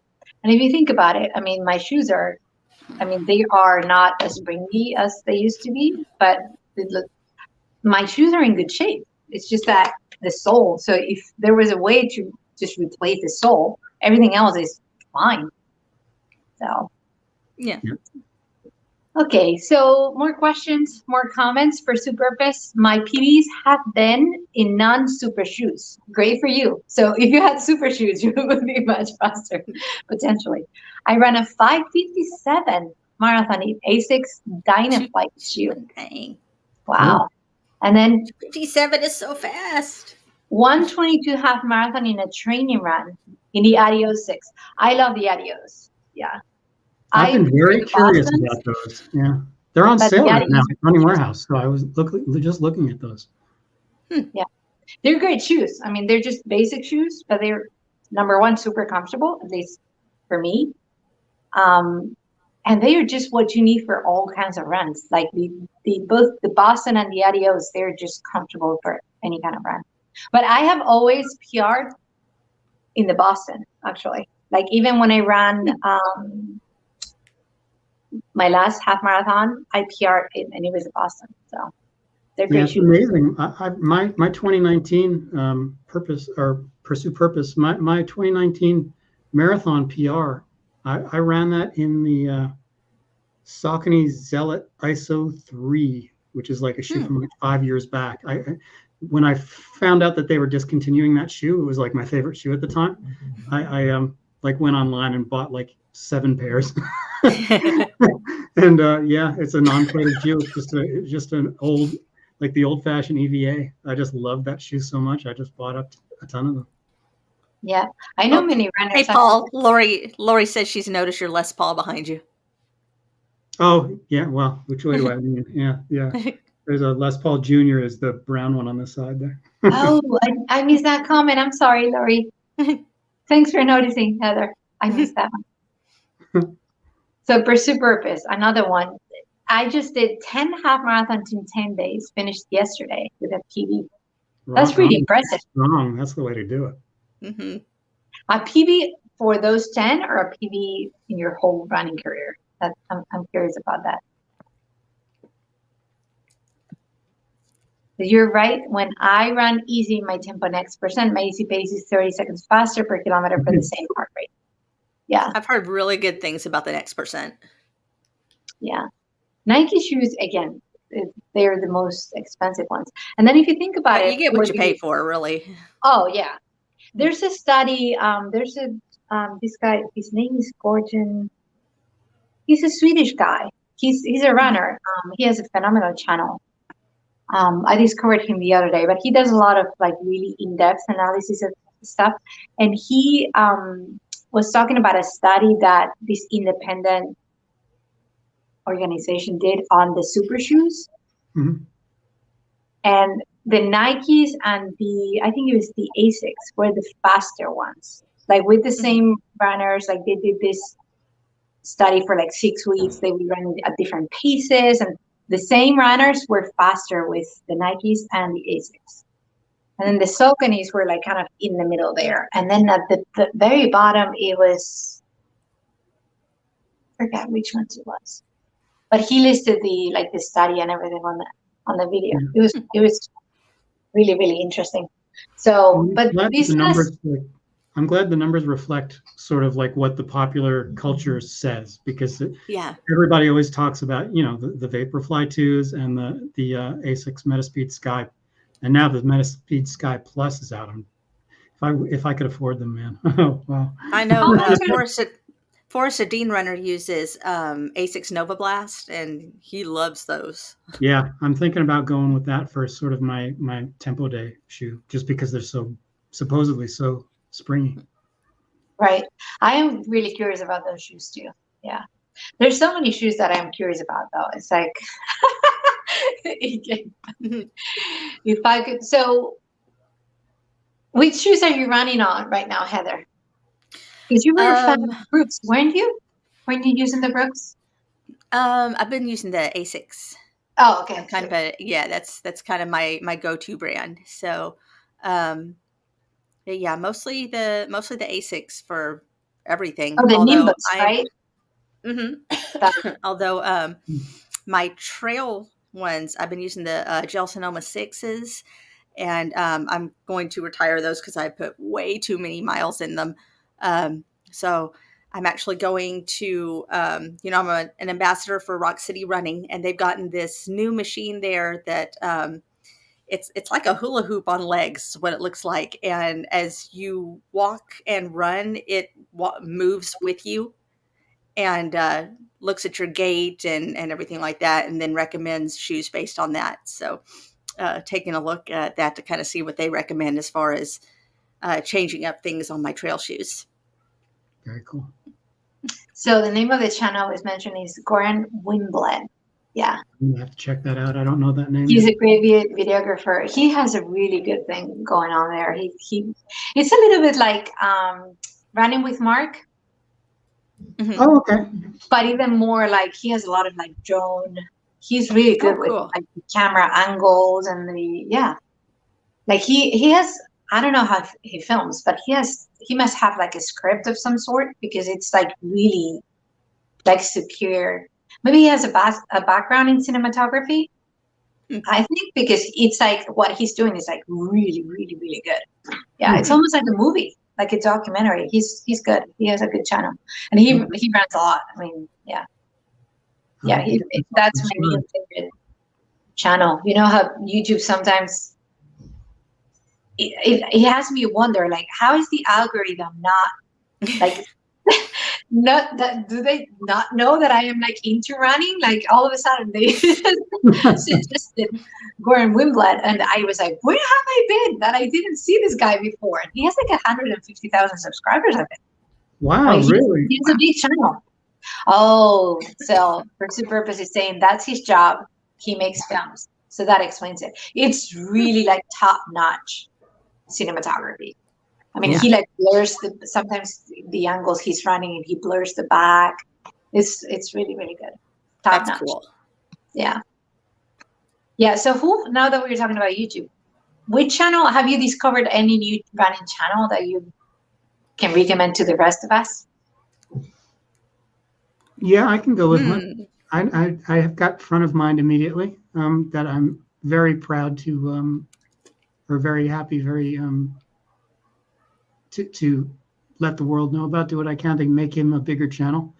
And if you think about it, I mean, my shoes they are not as springy as they used to be, but my shoes are in good shape. It's just that the sole. So if there was a way to just replace the sole, everything else is fine. So, yeah. Okay, so more questions, more comments for Sue Purpose. My PBs have been in non-super shoes. Great for you. So if you had super shoes, you would be much faster, potentially. I ran a 5:57 marathon in Asics Dynaflight shoe. Dang. Wow. And then 57 is so fast. 1:22 half marathon in a training run in the Adios 6. I love the Adios. Yeah. I've been very curious about those. Yeah, they're on sale right now at Running Warehouse. So I was just looking at those. Yeah, they're great shoes. I mean, they're just basic shoes, but they're number one, super comfortable, at least for me. And they are just what you need for all kinds of runs. Like both the Boston and the Adios, they're just comfortable for any kind of run. But I have always PR'd in the Boston, actually. Like even when I ran my last half marathon, I PR'd and it was in Boston. So they're great shoes. It's amazing. My 2019 Pursue Purpose, my 2019 marathon PR, I ran that in the Saucony Zealot ISO 3, which is like a shoe from 5 years back. When I found out that they were discontinuing that shoe, it was like my favorite shoe at the time. I went online and bought 7 pairs. And it's a non-plated shoe. It's just an old, the old-fashioned EVA. I just love that shoe so much. I just bought a ton of them. Yeah, I know many runners. Hey, Paul. Lori says she's noticed your Les Paul behind you. Oh yeah, well, which way do I mean? Yeah. There's a Les Paul Jr. is the brown one on the side there. Oh, I missed that comment. I'm sorry, Lori. Thanks for noticing, Heather. I missed that one. So Pursue Purpose, another one. I just did 10 half marathons in 10 days, finished yesterday with a PB. That's pretty impressive. Wrong. That's the way to do it. Mm-hmm. A PB for those 10 or a PB in your whole running career? I'm curious about that. You're right. When I run easy, my tempo next percent, my easy pace is 30 seconds faster per kilometer for the same heart rate. Yeah. I've heard really good things about the next percent. Yeah. Nike shoes, again, they're the most expensive ones. And then if you think about it, you get what you pay for, really. Oh, yeah. There's a study. This guy, his name is Goran. He's a Swedish guy. He's a runner. He has a phenomenal channel. I discovered him the other day, but he does a lot of like really in-depth analysis of stuff. And he was talking about a study that this independent organization did on the super shoes. Mm-hmm. And the Nikes and I think it was the Asics were the faster ones. Like with the same runners, like they did this study for like 6 weeks. They would run at different paces, and the same runners were faster with the Nikes and the Asics. And then the Sauconys were like kind of in the middle there. And then at the very bottom, it was, I forgot which ones it was. But he listed the study and everything on the video. It was really, really interesting. So, but these numbers, I'm glad the numbers reflect sort of like what the popular culture says, because everybody always talks about, the Vaporfly 2s and the Asics Metaspeed Sky, and now the Metaspeed Sky Plus is out. If I could afford them, man. Oh, wow. I know Forrest, a Dean runner, uses Asics Nova Blast, and he loves those. Yeah, I'm thinking about going with that for sort of my tempo day shoe, just because they're supposedly so springy. Right. I am really curious about those shoes too. Yeah. There's so many shoes that I'm curious about though. It's like, if I could, so which shoes are you running on right now, Heather? Because you were a fan of Brooks, weren't you? Weren't you using the Brooks? I've been using the Asics. Oh, okay. Kind of that's kind of my go-to brand. So, yeah, mostly the Asics for everything. Oh, the Nimbus, right? Mm-hmm. Although my trail ones, I've been using the Gel Sonoma 6s, and I'm going to retire those because I put way too many miles in them. So I'm actually going to, I'm an ambassador for Rock City Running, and they've gotten this new machine there that it's like a hula hoop on legs, what it looks like. And as you walk and run, it moves with you and looks at your gait and everything like that, and then recommends shoes based on that. So taking a look at that to kind of see what they recommend as far as changing up things on my trail shoes. Very cool. So the name of the channel I was mentioning is Goran Winblen. Yeah. I'm gonna have to check that out. I don't know that name. He's a great videographer. He has a really good thing going on there. It's a little bit like Running with Mark. Mm-hmm. Oh, okay. But even more like he has a lot of like drone. He's really good with like the camera angles and like he has. I don't know how he films, but he must have like a script of some sort, because it's like really like superior. Maybe he has a background in cinematography. I think because it's like what he's doing is like really, really, really good. Yeah, it's almost like a movie, like a documentary. He's good. He has a good channel, and he runs a lot. I mean, yeah. That's my new favorite channel. You know how YouTube sometimes. It has me wonder, like, how is the algorithm not like not that, do they not know that I am like into running? Like all of a sudden they suggested Goran Winblen, and I was like, where have I been that I didn't see this guy before? And he has like 150,000 subscribers, I think. Wow, really? He's a big channel. Oh, so Pursue Purpose is saying that's his job. He makes films, so that explains it. It's really like top notch cinematography. I mean, he like blurs sometimes the angles he's running and he blurs the back. It's really, really good. Top notch. Cool. Yeah. Yeah. So now that we're talking about YouTube, which channel have you discovered any new running channel that you can recommend to the rest of us? Yeah, I can go with one. I have got front of mind immediately that I'm very proud to, or very happy, to let the world know about. Do what I can to make him a bigger channel.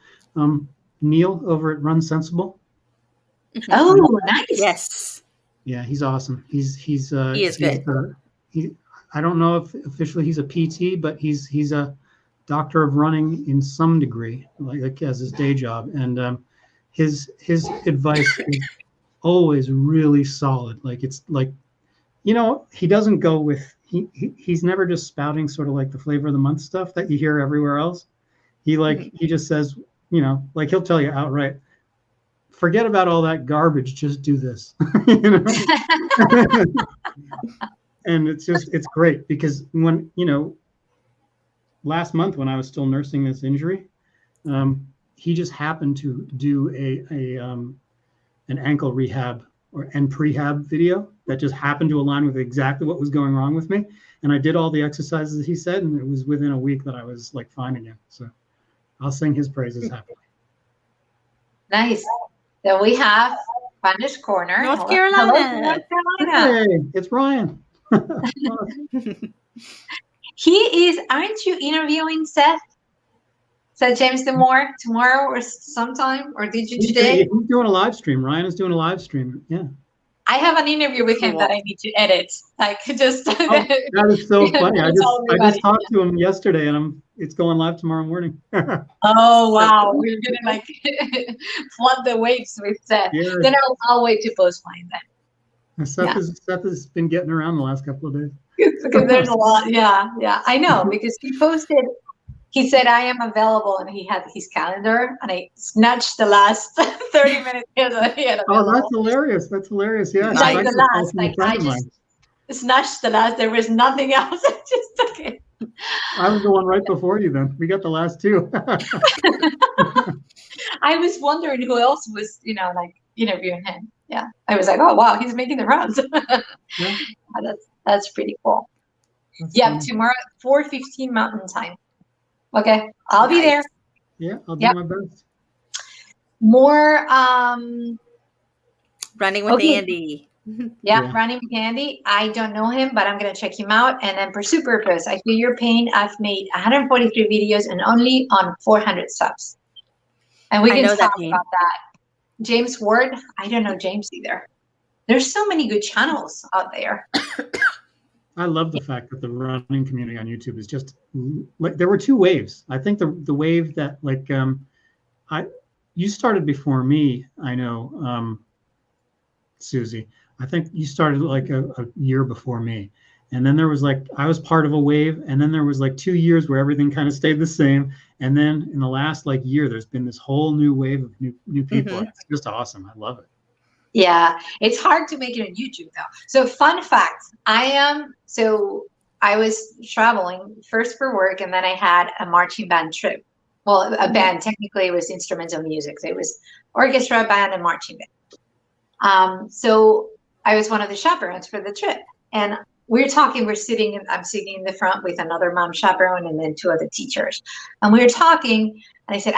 Neil over at Run Sensible. Oh, nice. Yes. Yeah, he's awesome. He is good. I don't know if officially he's a PT, but he's a doctor of running in some degree, like as his day job. And his advice is always really solid. Like it's like, he doesn't go with he's never just spouting sort of like the flavor of the month stuff that you hear everywhere else. He just says, like he'll tell you outright, forget about all that garbage, just do this. And it's great because when, last month when I was still nursing this injury, he just happened to do an ankle rehab and prehab video that just happened to align with exactly what was going wrong with me. And I did all the exercises that he said, and it was within a week that I was like fine again. So I'll sing his praises happily. Nice. So we have Funder's Corner. North Carolina. Hello, North Carolina. Hey, it's Ryan. Aren't you interviewing Seth James Moore tomorrow or sometime? Or did you today? He's doing a live stream. Ryan is doing a live stream. Yeah. I have an interview with him that I need to edit. Like just. That is so funny. I just talked to him yesterday, and it's going live tomorrow morning. Oh wow, we're gonna like flood the waves with Seth. Yeah. Then I'll wait to post mine then. Seth has been getting around the last couple of days. Because there's a lot. Yeah, I know because he posted. He said, I am available, and he had his calendar, and I snatched the last 30 minutes. He had oh, that's hilarious. That's hilarious. Yeah. Like the last. Like, I just snatched the last. There was nothing else. I just took it. I was the one right before you then. We got the last two. I was wondering who else was, like interviewing him. Yeah. I was like, oh, wow, he's making the rounds. Yeah. That's pretty cool. That's tomorrow at 4:15 Mountain Time. Okay, I'll be there. Yeah, I'll do my best. More running with Andy. Yeah, running with Andy. I don't know him, but I'm gonna check him out. And then Pursue Purpose. I feel your pain. I've made 143 videos and only on 400 subs. And we can talk about that. James Ward. I don't know James either. There's so many good channels out there. I love the fact that the running community on YouTube is just like there were two waves. I think the wave that like you started before me. I know, Susie. I think you started like a year before me, and then there was like I was part of a wave, and then there was like 2 years where everything kind of stayed the same, and then in the last like year, there's been this whole new wave of new people. Mm-hmm. It's just awesome. I love it. Yeah, it's hard to make it on YouTube though. So fun fact, I was traveling first for work, and then I had a marching band trip. Well, a band, technically it was instrumental music. So it was orchestra, band, and marching band. So I was one of the chaperones for the trip. And I'm sitting in the front with another mom chaperone and then two other teachers. And we were talking, and I said,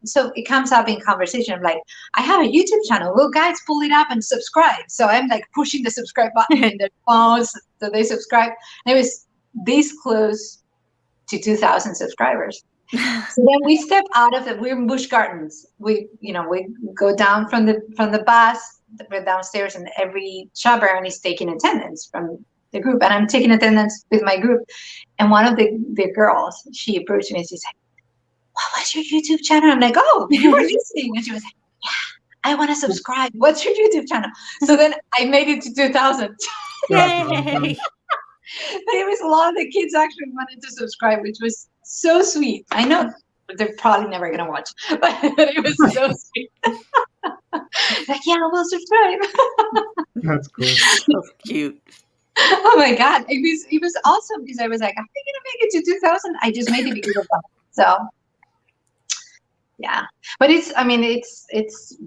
so it comes up in conversation. I'm like, I have a YouTube channel. Well, guys, pull it up and subscribe. So I'm like pushing the subscribe button in their phones. So they subscribe. And it was this close to 2,000 subscribers. So then we step out of it. We're in Busch Gardens. We go down from the bus, we're downstairs, and every chaperone is taking attendance from the group. And I'm taking attendance with my group. And one of the girls, she approached me and she said, what was your YouTube channel? I'm like, oh, you were listening. And she was like, yeah, I want to subscribe. What's your YouTube channel? So then I made it to 2,000. Yay! But it was a lot of the kids actually wanted to subscribe, which was so sweet. I know they're probably never going to watch, but it was so sweet. Like, yeah, we'll subscribe. That's cool. So cute. Oh my God. It was awesome because I was like, I'm thinking make it to 2,000. I just made it because of that. So yeah, but it's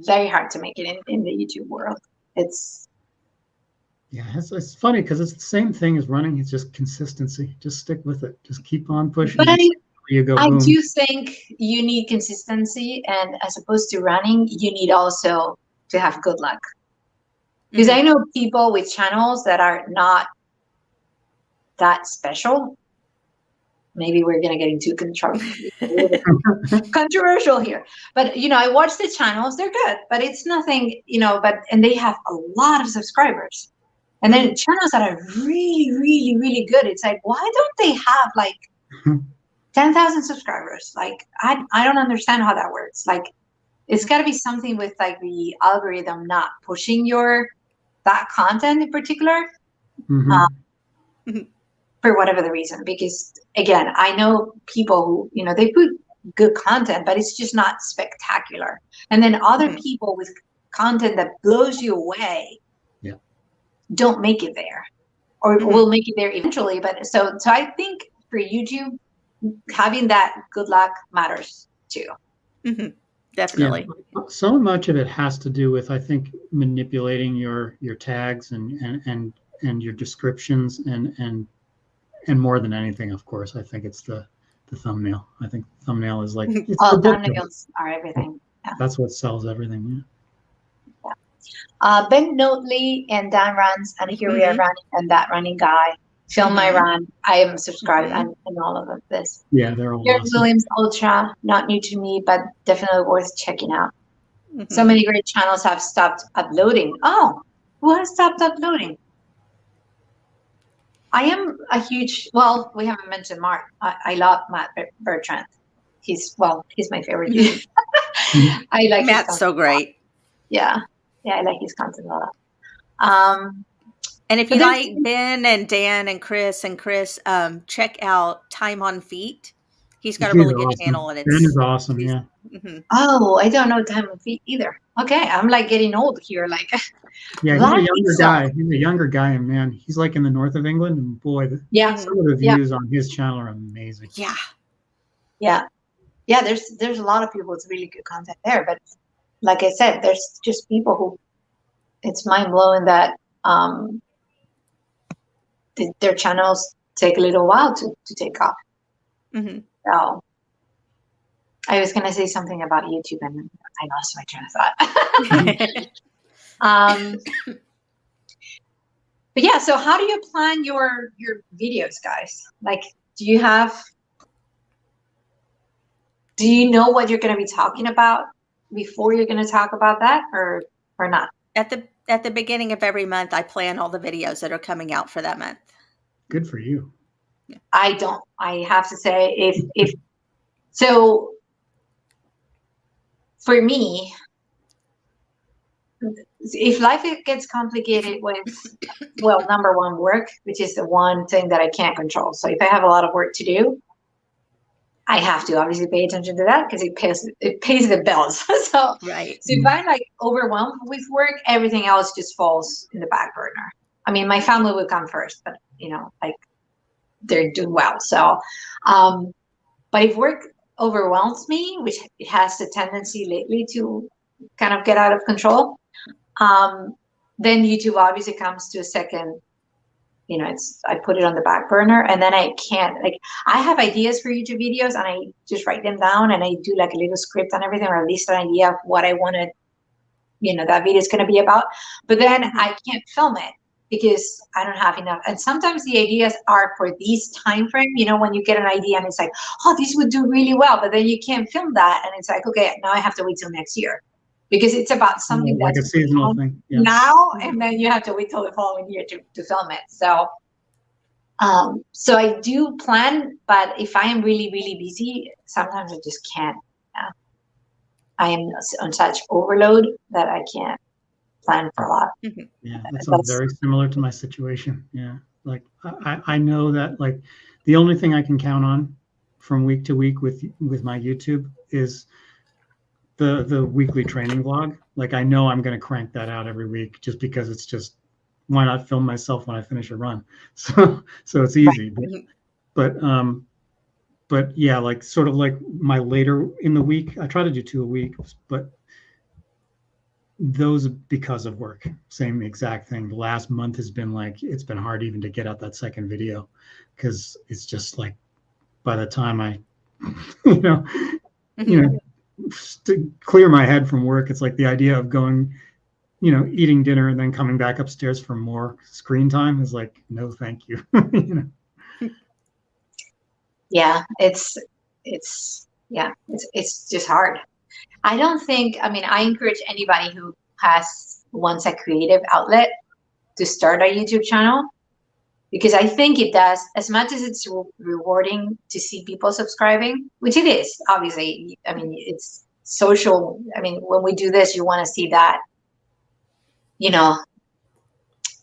very hard to make it in the YouTube world. It's funny because it's the same thing as running. It's just consistency. Just stick with it. Just keep on pushing. But you go. I Boom. do think you need consistency, and as opposed to running, you need also to have good luck. Because I know people with channels that are not that special. Maybe we're going to get into controversial here. But, I watch the channels. They're good. But it's nothing, and they have a lot of subscribers. And then channels that are really, really, really good. It's like, why don't they have like 10,000 subscribers? Like, I don't understand how that works. Like, it's got to be something with like the algorithm not pushing that content in particular. For whatever the reason, because again, I know people who, they put good content, but it's just not spectacular. And then other people with content that blows you away don't make it there, or will make it there eventually. But so I think for YouTube, having that good luck matters too. Definitely. Yeah. So much of it has to do with, I think, manipulating your tags and your descriptions and more than anything, of course, I think it's the thumbnail. I think the thumbnail is like thumbnails are everything. Yeah. That's what sells everything. Ben Notley and Dan Runs, and here we are running, and that running guy. Film my run. I am subscribed and all of this. Yeah, they're all Jared awesome. Williams Ultra, not new to me, but definitely worth checking out. So many great channels have stopped uploading. Oh, who has stopped uploading? I am a huge, we haven't mentioned Mark. I love Matt Bertrand. He's my favorite. I like Matt's so great. Yeah, I like his content a lot. And if you like Ben and Dan and Chris, check out Time on Feet. He's got a really good channel, and Ben is awesome. Yeah. Oh, I don't know Time on Feet either. Okay, I'm like getting old here. Like, yeah, he's a younger guy. He's a younger guy, and man, he's like in the north of England, and boy, some of the views on his channel are amazing. Yeah. There's a lot of people with really good content there, but like I said, there's just people who it's mind blowing that their channels take a little while to take off. So I was gonna say something about YouTube, and I lost my train of thought. But yeah, so how do you plan your videos, guys? Like, do you know what you're going to be talking about before you're going to talk about that, or not? At the beginning of every month, I plan all the videos that are coming out for that month. Good for you. I don't. I have to say, if so, for me, if life gets complicated with, number one, work, which is the one thing that I can't control. So if I have a lot of work to do, I have to obviously pay attention to that because it pays the bills. So if I'm like overwhelmed with work, everything else just falls in the back burner. I mean, my family would come first, but like they're doing well. So, but if work overwhelms me, which it has the tendency lately to kind of get out of control, then YouTube obviously comes to a second. I put it on the back burner, and then I can't, like, I have ideas for YouTube videos and I just write them down and I do like a little script and everything, or at least an idea of what I wanted, that video is going to be about. But then I can't film it because I don't have enough. And sometimes the ideas are for this time frame, when you get an idea and it's like, oh, this would do really well, but then you can't film that. And it's like, okay, now I have to wait till next year. Because it's about something like that's a seasonal thing now, and then you have to wait till the following year to film it. So, so I do plan, but if I am really, really busy, sometimes I just can't. I am on such overload that I can't plan for a lot. Yeah, that's very similar to my situation. Yeah, like I know that like the only thing I can count on from week to week with my YouTube is the weekly training vlog. Like I know I'm going to crank that out every week just because it's just, why not film myself when I finish a run? So it's easy. but yeah, like sort of like my later in the week, I try to do 2 a week, but those because of work, same exact thing. The last month has been like, it's been hard even to get out that second video because it's just like, by the time I, to clear my head from work, it's like the idea of going, eating dinner and then coming back upstairs for more screen time is like, no, thank you. Yeah, it's just hard. I encourage anybody who wants a creative outlet to start a YouTube channel, because I think it does, as much as it's rewarding to see people subscribing, which it is, obviously. I mean, it's social. I mean, when we do this, you want to see that, you want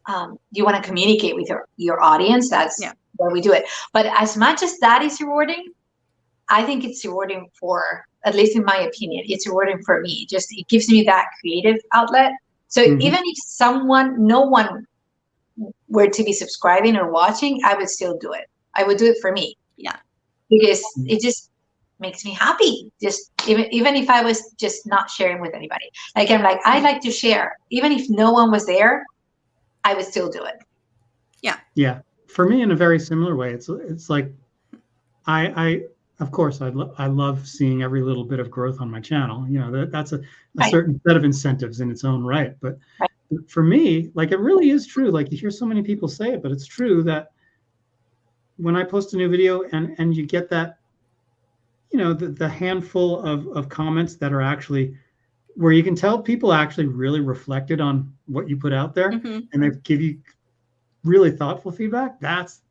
to communicate with your audience. That's why we do it. But as much as that is rewarding, I think it's rewarding for, at least in my opinion, it's rewarding for me. Just, it gives me that creative outlet. So even if no one were to be subscribing or watching, I would still do it. I would do it for me. Yeah. Because it just makes me happy. Just even if I was just not sharing with anybody. Like, I'm like, I like to share. Even if no one was there, I would still do it. Yeah. Yeah. For me, in a very similar way, it's like, of course, I love seeing every little bit of growth on my channel. That's a certain set of incentives in its own right. But for me, like, it really is true. Like, you hear so many people say it, but it's true that when I post a new video and you get that, the handful of comments that are actually where you can tell people actually really reflected on what you put out there, and they give you really thoughtful feedback. That's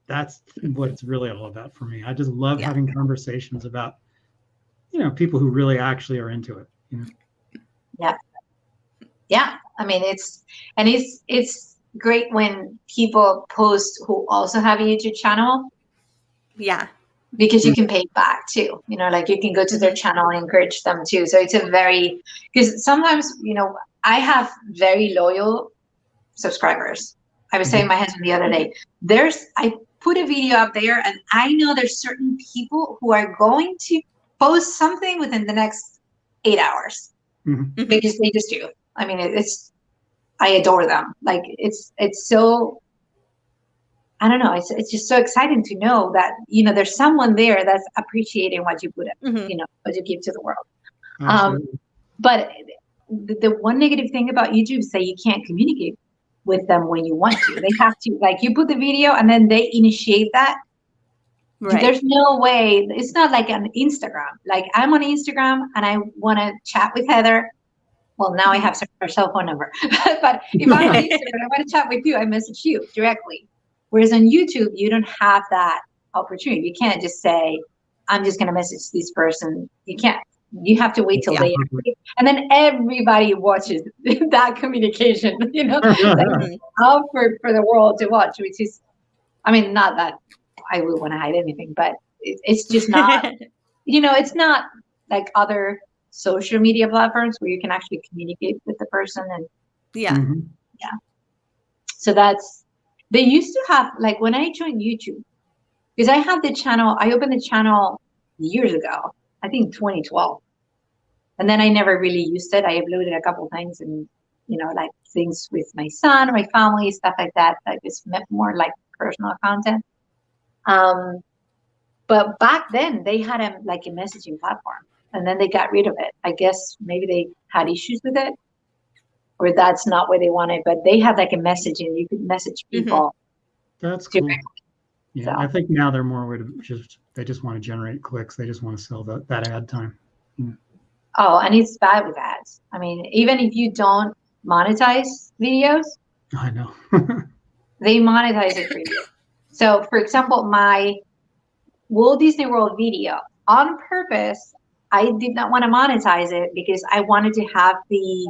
what it's really all about for me. I just love having conversations about, people who really actually are into it. Yeah. I mean, it's great when people post who also have a YouTube channel. Yeah. Because you can pay back too. Like, you can go to their channel and encourage them too. So it's because sometimes, I have very loyal subscribers. I was saying to my husband the other day, I put a video up there and I know there's certain people who are going to post something within the next 8 hours because they just do. I mean, I adore them. Like, it's so, I don't know. It's just so exciting to know that, there's someone there that's appreciating what you put in, what you give to the world. But the one negative thing about YouTube is that you can't communicate with them when you want to. They have to, like, you put the video and then they initiate that. Right. There's no way. It's not like on Instagram. Like, I'm on Instagram and I want to chat with Heather. Well, now I have her cell phone number. But if I'm on Instagram and I want to chat with you, I message you directly. Whereas on YouTube, you don't have that opportunity. You can't just say, I'm just going to message this person. You can't. You have to wait till later. And then everybody watches that communication, out for the world to watch, which is, I mean, not that I would want to hide anything, but it's just not, it's not like other social media platforms where you can actually communicate with the person. And so they used to have, like, when I joined YouTube, because I opened the channel years ago, I think 2012. And then I never really used it. I uploaded a couple times and, like, things with my son, my family, stuff like that. Like, it's more like personal content. But back then they had a messaging platform, and then they got rid of it. I guess maybe they had issues with it, or that's not what they wanted, but they had like a messaging. You could message people. That's cool. Yeah, so. I think now they're more they just want to generate clicks. They just want to sell that ad time. Oh, and it's bad with ads. I mean, even if you don't monetize videos, I know. they monetize it for you. So, for example, my Walt Disney World video, on purpose, I did not want to monetize it because I wanted to have the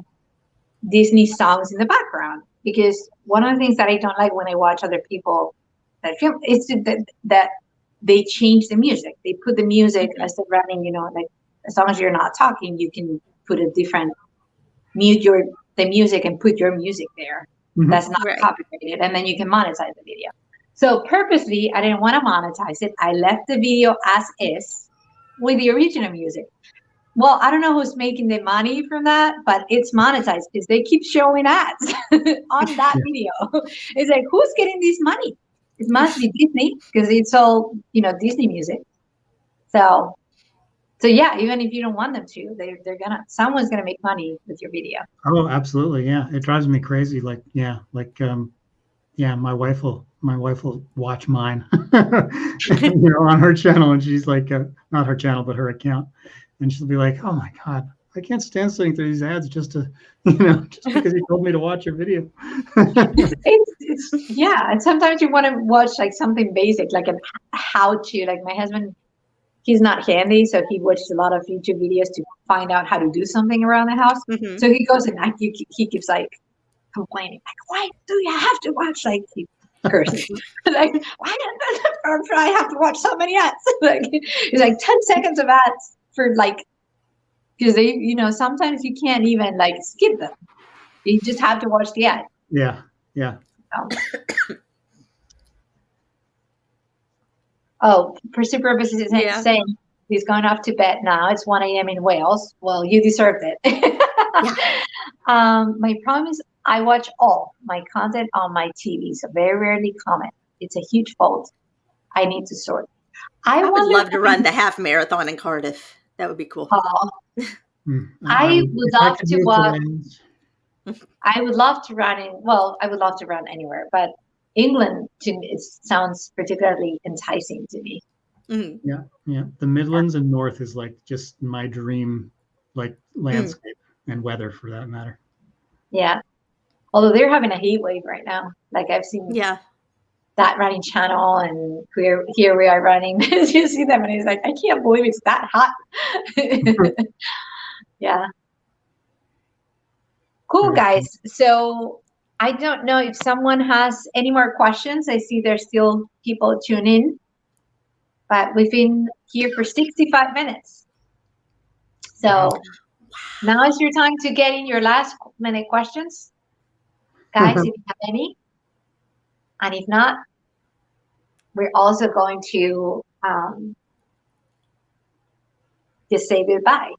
Disney songs in the background. Because one of the things that I don't like when I watch other people that film is that they change the music. They put the music as they're running, like, as long as you're not talking, you can put a different, mute the music and put your music there. That's not copyrighted, and then you can monetize the video. So purposely, I didn't want to monetize it. I left the video as is with the original music. Well, I don't know who's making the money from that, but it's monetized because they keep showing ads on that video. It's like, who's getting this money? It must be Disney because it's all, Disney music. So yeah, even if you don't want them to, someone's gonna make money with your video. Oh, absolutely. Yeah. It drives me crazy. My wife will watch mine, on her channel, and she's like, not her channel, but her account. And she'll be like, oh my God, I can't stand sitting through these ads just to, just because you told me to watch your video. And sometimes you want to watch like something basic, like a how-to. Like my husband, he's not handy, so he watches a lot of YouTube videos to find out how to do something around the house. Mm-hmm. So he goes and he keeps like complaining, like, why do you have to watch, like, he curses, like, why do I have to watch so many ads? Like, it's like 10 seconds of ads for like, because they, sometimes you can't even like skip them. You just have to watch the ad. Yeah. Oh, for super purposes, it's saying he's going off to bed now. It's 1 a.m. in Wales. Well, you deserved it. My problem is I watch all my content on my TV, so very rarely comment. It's a huge fault. I need to sort. I would love to run the half marathon in Cardiff. That would be cool. I would love to watch. I would love to run I would love to run anywhere, but England to me, it sounds particularly enticing to me. Mm-hmm. Yeah. The Midlands and North is like just my dream, like landscape and weather for that matter. Yeah. Although they're having a heat wave right now. Like I've seen that running channel, and here we are running. You see them and he's like, I can't believe it's that hot. Yeah. Cool, guys. So I don't know if someone has any more questions. I see there's still people tune in, but we've been here for 65 minutes. So now is your time to get in your last minute questions. Guys, if you have any. And if not, we're also going to just say goodbye.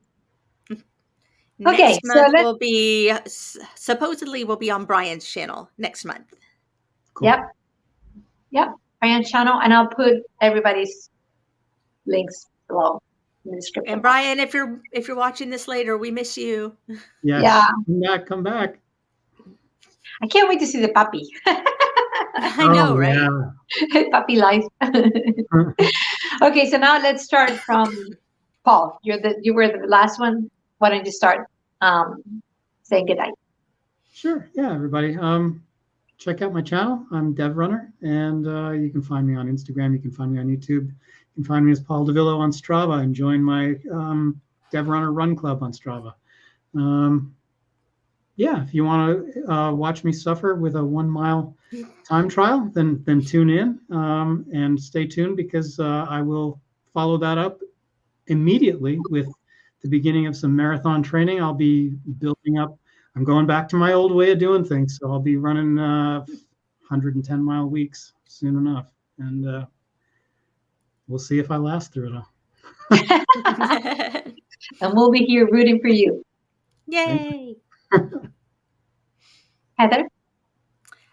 Next month will be supposedly will be on Brian's channel next month. Cool. Yep. Brian's channel, and I'll put everybody's links below in the description. And Brian, if you're watching this later, we miss you. Yes. Yeah. Come back. I can't wait to see the puppy. I know, right? Yeah. Puppy life. Okay, so now let's start from Paul. You were the last one. Why don't you start saying goodnight? Sure. Yeah, everybody. Check out my channel. I'm devrunner, and you can find me on Instagram. You can find me on YouTube. You can find me as Paul DeVillo on Strava, and join my devrunner run club on Strava. If you want to watch me suffer with a 1 mile time trial, then tune in and stay tuned, because I will follow that up immediately with the beginning of some marathon training. I'll be building up. I'm going back to my old way of doing things, so I'll be running 110 mile weeks soon enough, and we'll see if I last through it all. And we'll be here rooting for you. Yay! Heather?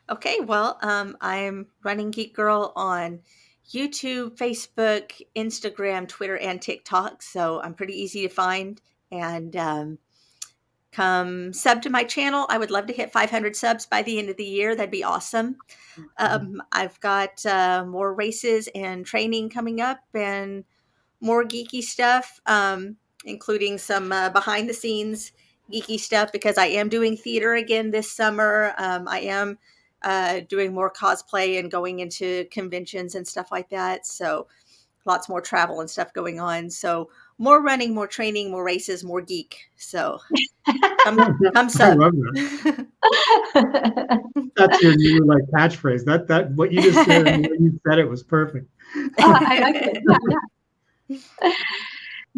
Okay, well, I'm Running Geek Girl on YouTube, Facebook, Instagram, Twitter, and TikTok. So I'm pretty easy to find. And come sub to my channel. I would love to hit 500 subs by the end of the year. That'd be awesome. I've got more races and training coming up, and more geeky stuff, including some behind the scenes geeky stuff, because I am doing theater again this summer. I am doing more cosplay and going into conventions and stuff like that. So lots more travel and stuff going on. So more running, more training, more races, more geek. So come sub. I love that. That's your new catchphrase. That what you just said, and when you said it was perfect. I like it. Yeah.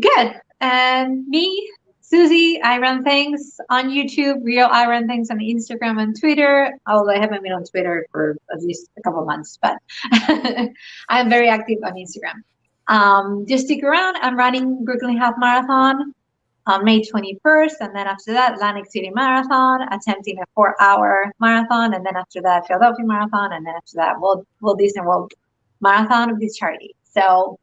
Good. And me, Susie, I Run Things on YouTube, Real I Run Things on Instagram and Twitter. Although I haven't been on Twitter for at least a couple of months, but I'm very active on Instagram. Just stick around. I'm running Brooklyn Half Marathon on May 21st, and then after that, Atlantic City Marathon, attempting a 4-hour marathon, and then after that, Philadelphia Marathon, and then after that, Walt Disney World Marathon of this charity. So,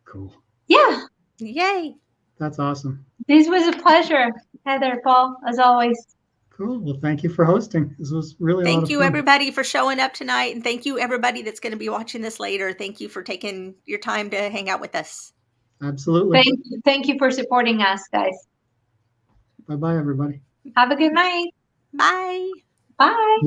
cool. Yeah. Yay. That's awesome. This was a pleasure, Heather, Paul, as always. Cool. Well, thank you for hosting. This was really a lot of fun. Thank you, everybody, for showing up tonight. And thank you, everybody that's going to be watching this later. Thank you for taking your time to hang out with us. Absolutely. Thank you for supporting us, guys. Bye-bye, everybody. Have a good night. Bye. Bye.